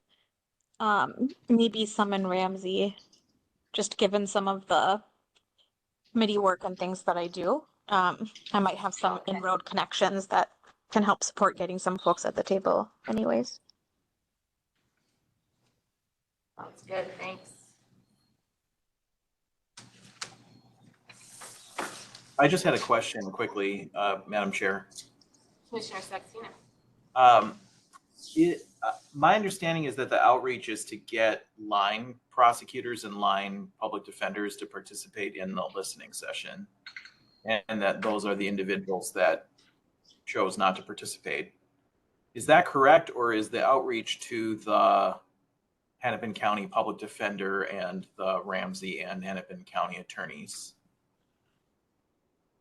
maybe some in Ramsey, just given some of the committee work and things that I do. I might have some inroad connections that can help support getting some folks at the table anyways. Sounds good, thanks. I just had a question quickly, Madam Chair. Commissioner Saxena. My understanding is that the outreach is to get line prosecutors and line public defenders to participate in the listening session. And that those are the individuals that chose not to participate. Is that correct? Or is the outreach to the Hennepin County Public Defender and the Ramsey and Hennepin County attorneys?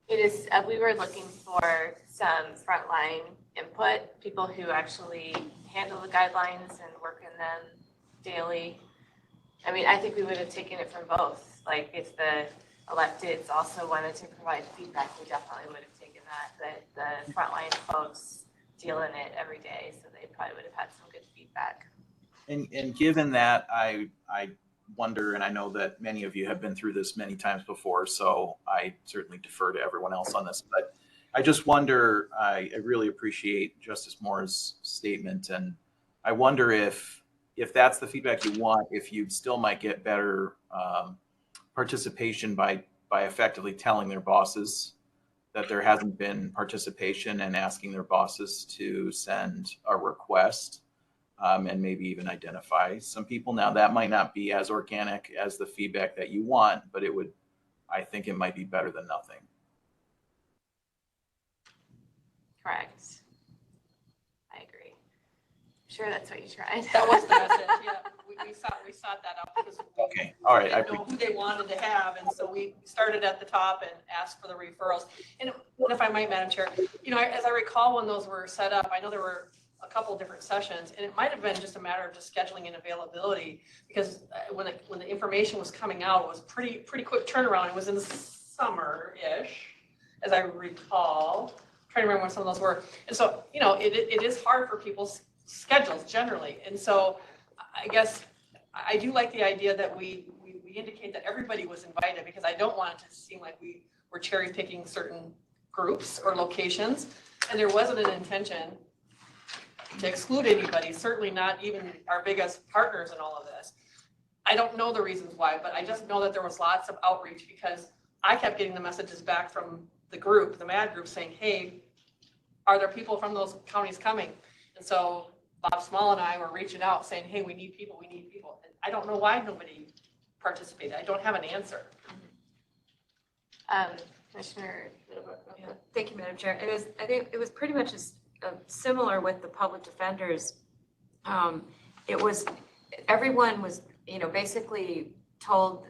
It is, we were looking for some frontline input, people who actually handle the guidelines and work in them daily. I mean, I think we would have taken it from both. Like if the electeds also wanted to provide feedback, we definitely would have taken that. But the frontline folks deal in it every day, so they probably would have had some good feedback. And given that, I wonder, and I know that many of you have been through this many times before, so I certainly defer to everyone else on this, but I just wonder, I really appreciate Justice Moore's statement, and I wonder if that's the feedback you want, if you still might get better participation by effectively telling their bosses that there hasn't been participation and asking their bosses to send a request. And maybe even identify some people. Now that might not be as organic as the feedback that you want, but I think it might be better than nothing. Correct. I agree. I'm sure that's what you tried. That was the message, yeah. We sought that out because we Okay, all right. didn't know who they wanted to have, and so we started at the top and asked for the referrals. And if I might, Madam Chair, as I recall when those were set up, I know there were a couple of different sessions, and it might have been just a matter of just scheduling and availability, because when the information was coming out, it was pretty quick turnaround. It was in the summer-ish, as I recall. I'm trying to remember when some of those were. And so, it is hard for people's schedules generally. And so I guess I do like the idea that we indicate that everybody was invited, because I don't want it to seem like we were cherry picking certain groups or locations. And there wasn't an intention to exclude anybody, certainly not even our biggest partners in all of this. I don't know the reasons why, but I just know that there was lots of outreach, because I kept getting the messages back from the group, the MAD group, saying, hey, are there people from those counties coming? And so Bob Small and I were reaching out saying, hey, we need people. And I don't know why nobody participated. I don't have an answer. Commissioner Middlebrook. Yeah. Thank you, Madam Chair. I think it was pretty much similar with the public defenders. It was, everyone was, basically told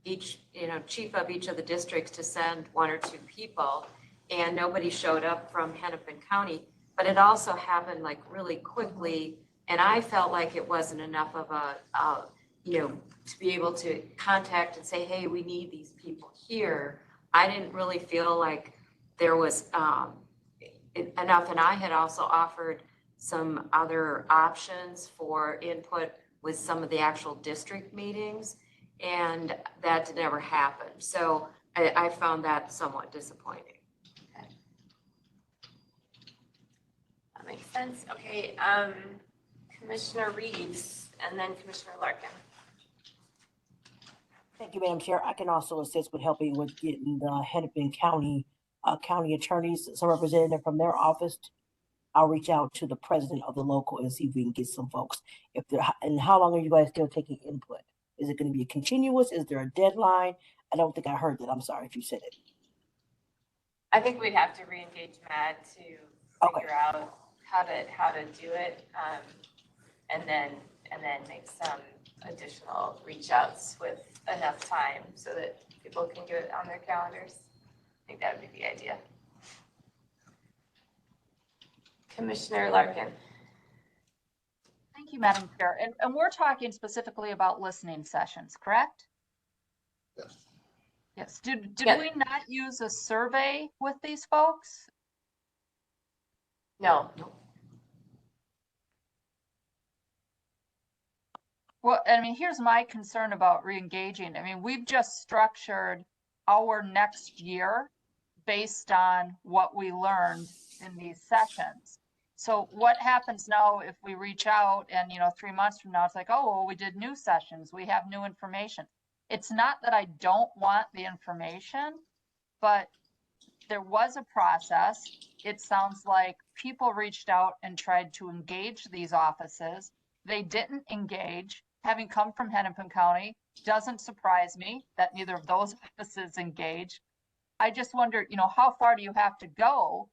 each, chief of each of the districts to send 1 or 2 people, and nobody showed up from Hennepin County. But it also happened like really quickly, and I felt like it wasn't enough of to be able to contact and say, hey, we need these people here. I didn't really feel like there was enough, and I had also offered some other options for input with some of the actual district meetings, and that never happened. So I found that somewhat disappointing. Okay. That makes sense. Okay, Commissioner Reeves and then Commissioner Larkin. Thank you, Madam Chair. I can also assist with helping with getting the Hennepin County county attorneys, some representative from their office. I'll reach out to the president of the local and see if we can get some folks. And how long are you guys still taking input? Is it going to be continuous? Is there a deadline? I don't think I heard that. I'm sorry if you said it. I think we'd have to re-engage Matt to figure out how to do it, and then make some additional reach outs with enough time so that people can get it on their calendars. I think that would be the idea. Commissioner Larkin. Thank you, Madam Chair. And we're talking specifically about listening sessions, correct? Yes. Yes. Did we not use a survey with these folks? No. Well, I mean, here's my concern about re-engaging. I mean, we've just structured our next year based on what we learned in these sessions. So what happens now if we reach out and, 3 months from now, it's like, oh, well, we did new sessions, we have new information. It's not that I don't want the information, but there was a process. It sounds like people reached out and tried to engage these offices. They didn't engage. Having come from Hennepin County, doesn't surprise me that neither of those offices engage. I just wonder, how far do you have to go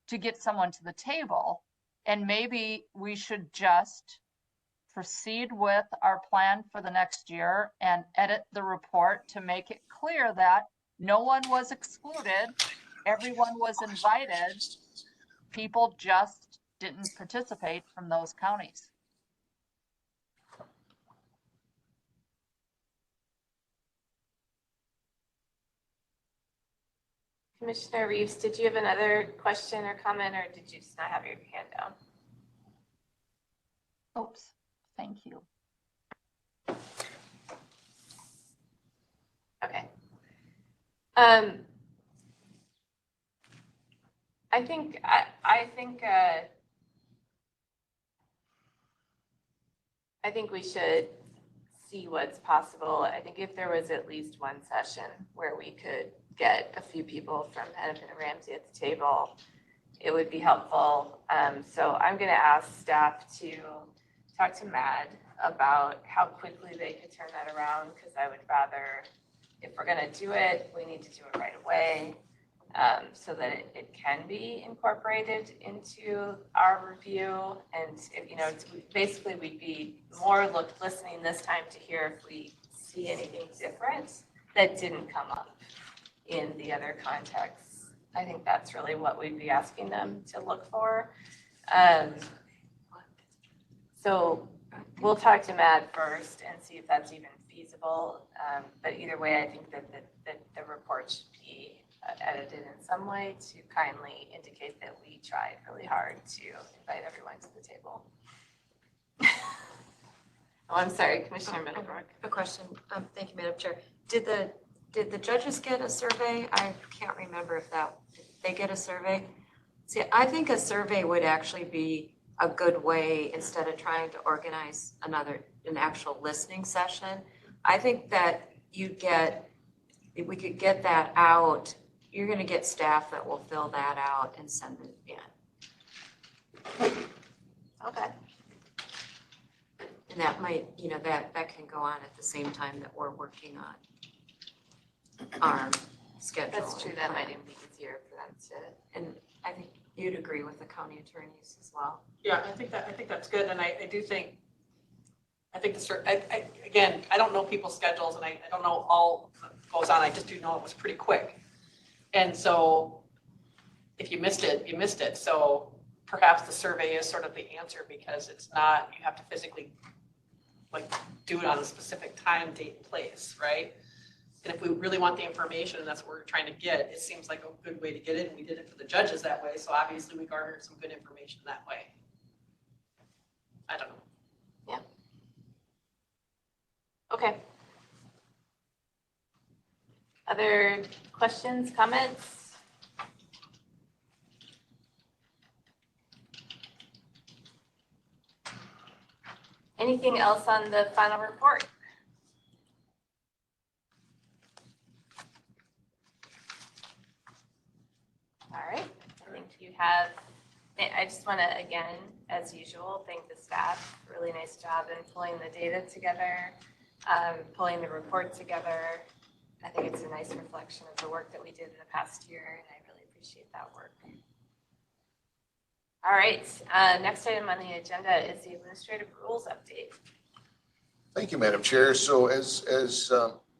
to get someone to the table? And maybe we should just proceed with our plan for the next year and edit the report to make it clear that no one was excluded, everyone was invited. People just didn't participate from those counties. Commissioner Reeves, did you have another question or comment, or did you just not have your hand down? Oops, thank you. Okay. I think we should see what's possible. I think if there was at least one session where we could get a few people from Hennepin and Ramsey at the table, it would be helpful. So I'm going to ask staff to talk to MAD about how quickly they could turn that around, because I would rather, if we're going to do it, we need to do it right away, so that it can be incorporated into our review. And basically we'd be more listening this time to hear if we see anything different that didn't come up in the other contexts. I think that's really what we'd be asking them to look for. So we'll talk to MAD first and see if that's even feasible. But either way, I think that the report should be edited in some way to kindly indicate that we tried really hard to invite everyone to the table. Oh, I'm sorry, Commissioner Middlebrook. A question. Thank you, Madam Chair. Did the judges get a survey? I can't remember if they get a survey. See, I think a survey would actually be a good way, instead of trying to organize an actual listening session. I think that if we could get that out, you're going to get staff that will fill that out and send it in. Okay. And that might, that can go on at the same time that we're working on our schedule. That's true. That might even be easier for them to. And I think you'd agree with the county attorneys as well. Yeah, I think that's good. And I think again, I don't know people's schedules, and I don't know all that goes on. I just do know it was pretty quick. And so if you missed it, you missed it. So perhaps the survey is sort of the answer, because it's not, you have to physically do it on a specific time, date, and place, right? And if we really want the information, and that's what we're trying to get, it seems like a good way to get it. And we did it for the judges that way. So obviously we garnered some good information that way. I don't know. Yeah. Okay. Other questions, comments? Anything else on the final report? All right, I think you have, I just want to, again, as usual, thank the staff. Really nice job in pulling the data together, pulling the report together. I think it's a nice reflection of the work that we did in the past year, and I really appreciate that work. All right, next item on the agenda is the administrative rules update. Thank you, Madam Chair. So as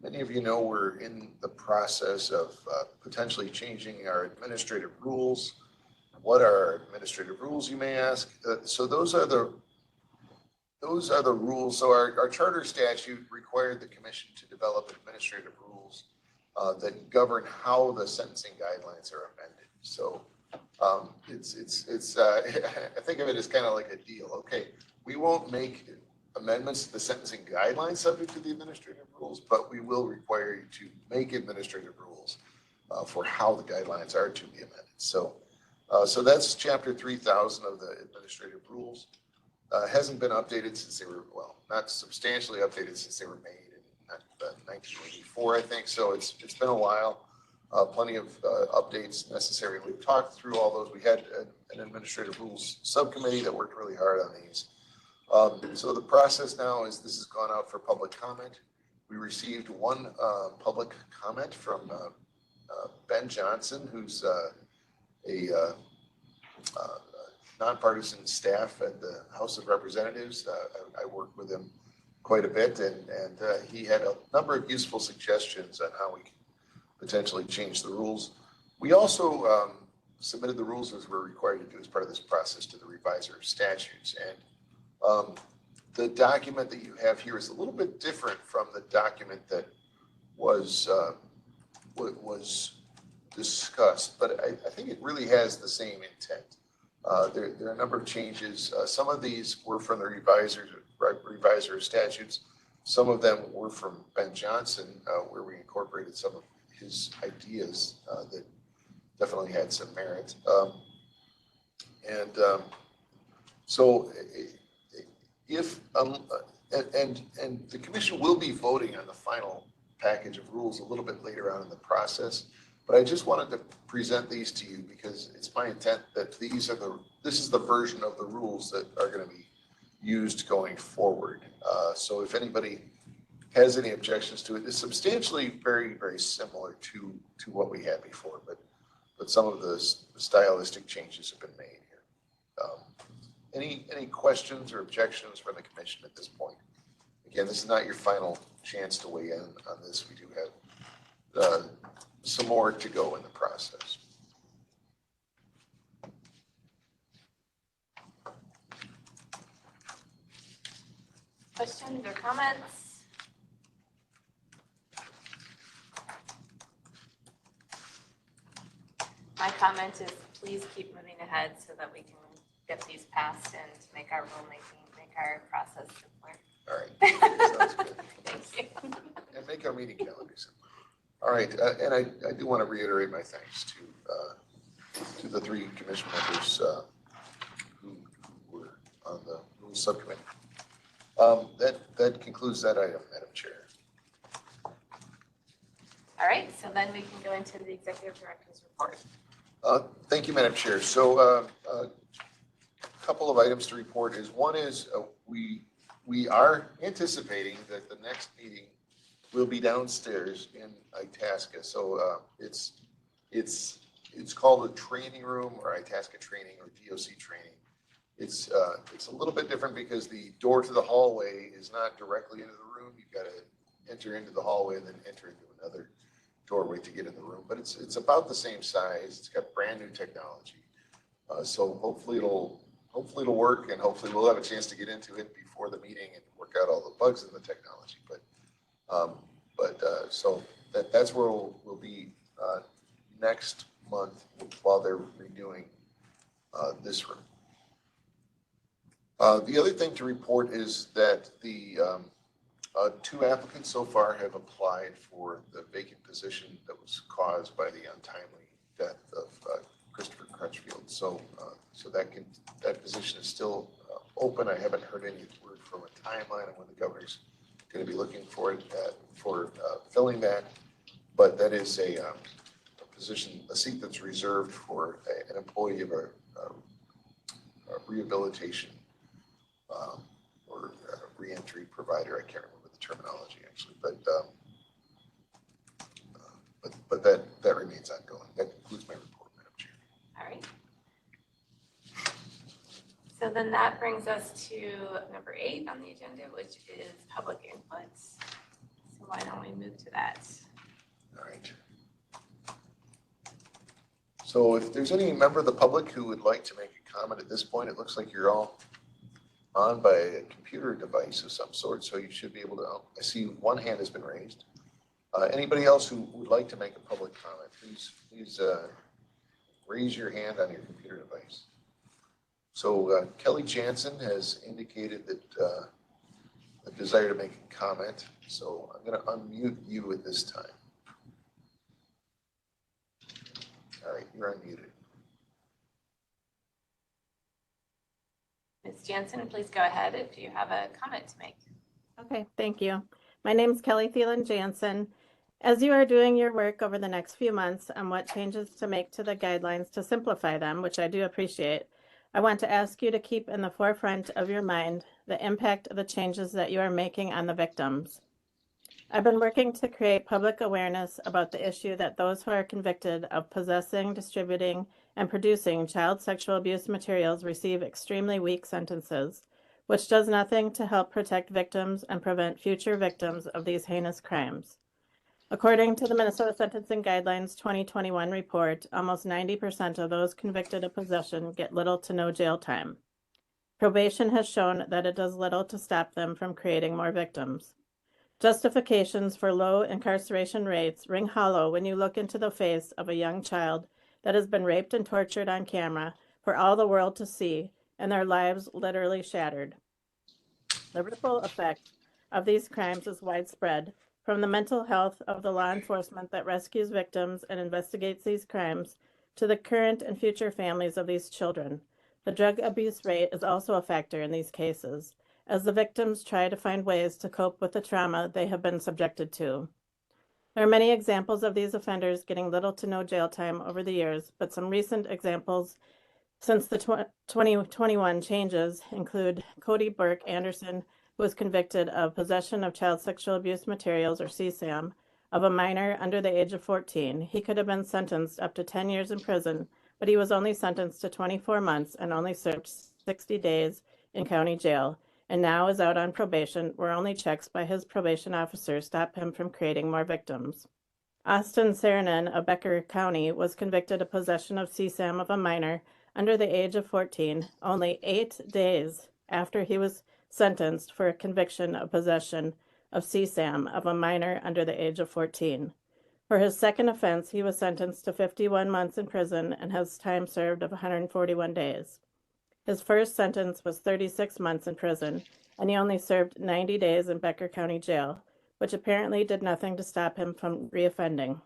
many of you know, we're in the process of potentially changing our administrative rules. What are our administrative rules, you may ask? So those are the rules. So our charter statute required the commission to develop administrative rules that govern how the sentencing guidelines are amended. So it's I think of it as kind of like a deal. Okay, we won't make amendments to the sentencing guidelines subject to the administrative rules, but we will require you to make administrative rules for how the guidelines are to be amended. So that's chapter 3000 of the administrative rules. Hasn't been updated since they were, well, not substantially updated since they were made in 1984, I think. So it's been a while. plenty of updates necessary. We've talked through all those. We had an administrative rules subcommittee that worked really hard on these. So the process now is this has gone out for public comment. We received one public comment from Ben Johnson, who's a nonpartisan staff at the House of Representatives. I worked with him quite a bit, and he had a number of useful suggestions on how we can potentially change the rules. We also submitted the rules as we're required to do as part of this process to the reviser of statutes. And the document that you have here is a little bit different from the document that was discussed, but I think it really has the same intent. There are a number of changes. Some of these were from the reviser of statutes. Some of them were from Ben Johnson, where we incorporated some of his ideas that definitely had some merit. So if and the commission will be voting on the final package of rules a little bit later on in the process, but I just wanted to present these to you because it's my intent that this is the version of the rules that are going to be used going forward. So if anybody has any objections to it, it's substantially very, very similar to what we had before, but some of the stylistic changes have been made here. Any questions or objections from the commission at this point? Again, this is not your final chance to weigh in on this. We do have some more to go in the process. Questions or comments? My comment is please keep moving ahead so that we can get these passed and make our rulemaking, make our process simpler. All right. Sounds good. Thank you. And make our meeting calendar simpler. All right. And I do want to reiterate my thanks to the three commission members who were on the rules subcommittee. That concludes that item, Madam Chair. All right, so then we can go into the executive director's report. Thank you, Madam Chair. So a couple of items to report is one is we are anticipating that the next meeting will be downstairs in Itasca. So it's called a training room or Itasca training or DOC training. It's a little bit different because the door to the hallway is not directly into the room. You've got to enter into the hallway and then enter into another doorway to get in the room. But it's about the same size. It's got brand new technology. So hopefully it'll work, and hopefully we'll have a chance to get into it before the meeting and work out all the bugs in the technology. So that's where we'll be next month while they're redoing this room. The other thing to report is that the two applicants so far have applied for the vacant position that was caused by the untimely death of Christopher Crutchfield. So that position is still open. I haven't heard any word from a timeline on when the governor's going to be looking for it for filling that, but that is a position, a seat that's reserved for an employee of a rehabilitation or reentry provider. I can't remember the terminology actually, but that remains ongoing. That concludes my report, Madam Chair. All right. So then that brings us to number 8 on the agenda, which is public inputs. So why don't we move to that? All right. So if there's any member of the public who would like to make a comment at this point, it looks like you're all on by a computer device of some sort, so you should be able to. I see one hand has been raised. Anybody else who would like to make a public comment, please raise your hand on your computer device. So Kelly Jansen has indicated that a desire to make a comment. So I'm going to unmute you at this time. All right, you're unmuted. Ms. Jansen, please go ahead if you have a comment to make. Okay, thank you. My name is Kelly Thielen Jansen, As you are doing your work over the next few months on what changes to make to the guidelines to simplify them, which I do appreciate, I want to ask you to keep in the forefront of your mind the impact of the changes that you are making on the victims. I've been working to create public awareness about the issue that those who are convicted of possessing, distributing, and producing child sexual abuse materials receive extremely weak sentences, which does nothing to help protect victims and prevent future victims of these heinous crimes. According to the Minnesota Sentencing Guidelines 2021 report, almost 90% of those convicted of possession get little to no jail time. Probation has shown that it does little to stop them from creating more victims. Justifications for low incarceration rates ring hollow when you look into the face of a young child that has been raped and tortured on camera for all the world to see and their lives literally shattered. The ripple effect of these crimes is widespread, from the mental health of the law enforcement that rescues victims and investigates these crimes to the current and future families of these children. The drug abuse rate is also a factor in these cases, as the victims try to find ways to cope with the trauma they have been subjected to. There are many examples of these offenders getting little to no jail time over the years, but some recent examples since the 2021 changes include Cody Burke Anderson, who was convicted of possession of child sexual abuse materials, or CSAM, of a minor under the age of 14. He could have been sentenced up to 10 years in prison, but he was only sentenced to 24 months and only served 60 days in county jail, and now is out on probation, where only checks by his probation officer stop him from creating more victims. Austin Saranen of Becker County was convicted of possession of CSAM of a minor under the age of 14, only 8 days after he was sentenced for a conviction of possession of CSAM of a minor under the age of 14. For his second offense, he was sentenced to 51 months in prison and has time served of 141 days. His first sentence was 36 months in prison, and he only served 90 days in Becker County Jail, which apparently did nothing to stop him from reoffending.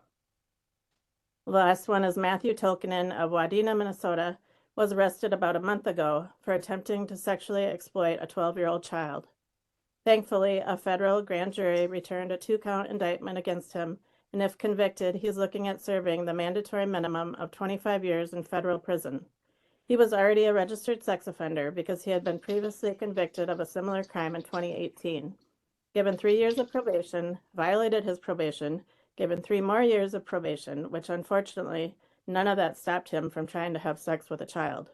The last one is Matthew Tolkinen of Wadena, Minnesota, was arrested about a month ago for attempting to sexually exploit a 12-year-old child. Thankfully, a federal grand jury returned a 2-count indictment against him, and if convicted, he's looking at serving the mandatory minimum of 25 years in federal prison. He was already a registered sex offender because he had been previously convicted of a similar crime in 2018. Given 3 years of probation, violated his probation, given 3 more years of probation, which unfortunately, none of that stopped him from trying to have sex with a child.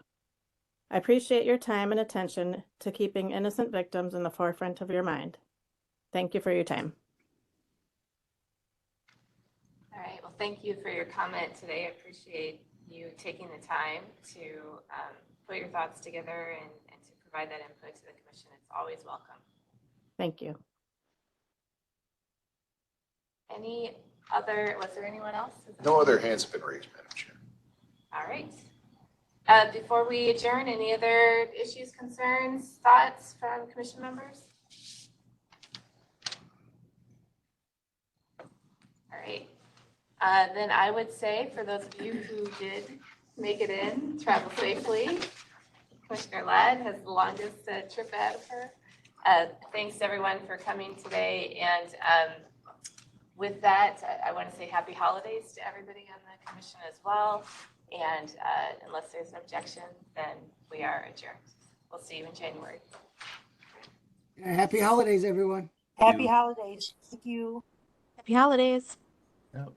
I appreciate your time and attention to keeping innocent victims in the forefront of your mind. Thank you for your time. All right, well, thank you for your comment today. I appreciate you taking the time to put your thoughts together and to provide that input to the commission. It's always welcome. Thank you. Was there anyone else? No other hands have been raised, Madam Chair. All right. Before we adjourn, any other issues, concerns, thoughts from commission members? All right. Then I would say, for those of you who did make it in, travel safely. Commissioner Ladd has the longest trip ahead of her. Thanks everyone for coming today. And with that, I want to say happy holidays to everybody on the commission as well. And unless there's an objection, then we are adjourned. We'll see you in January. Happy holidays, everyone. Happy holidays. Thank you. Happy holidays. Yep.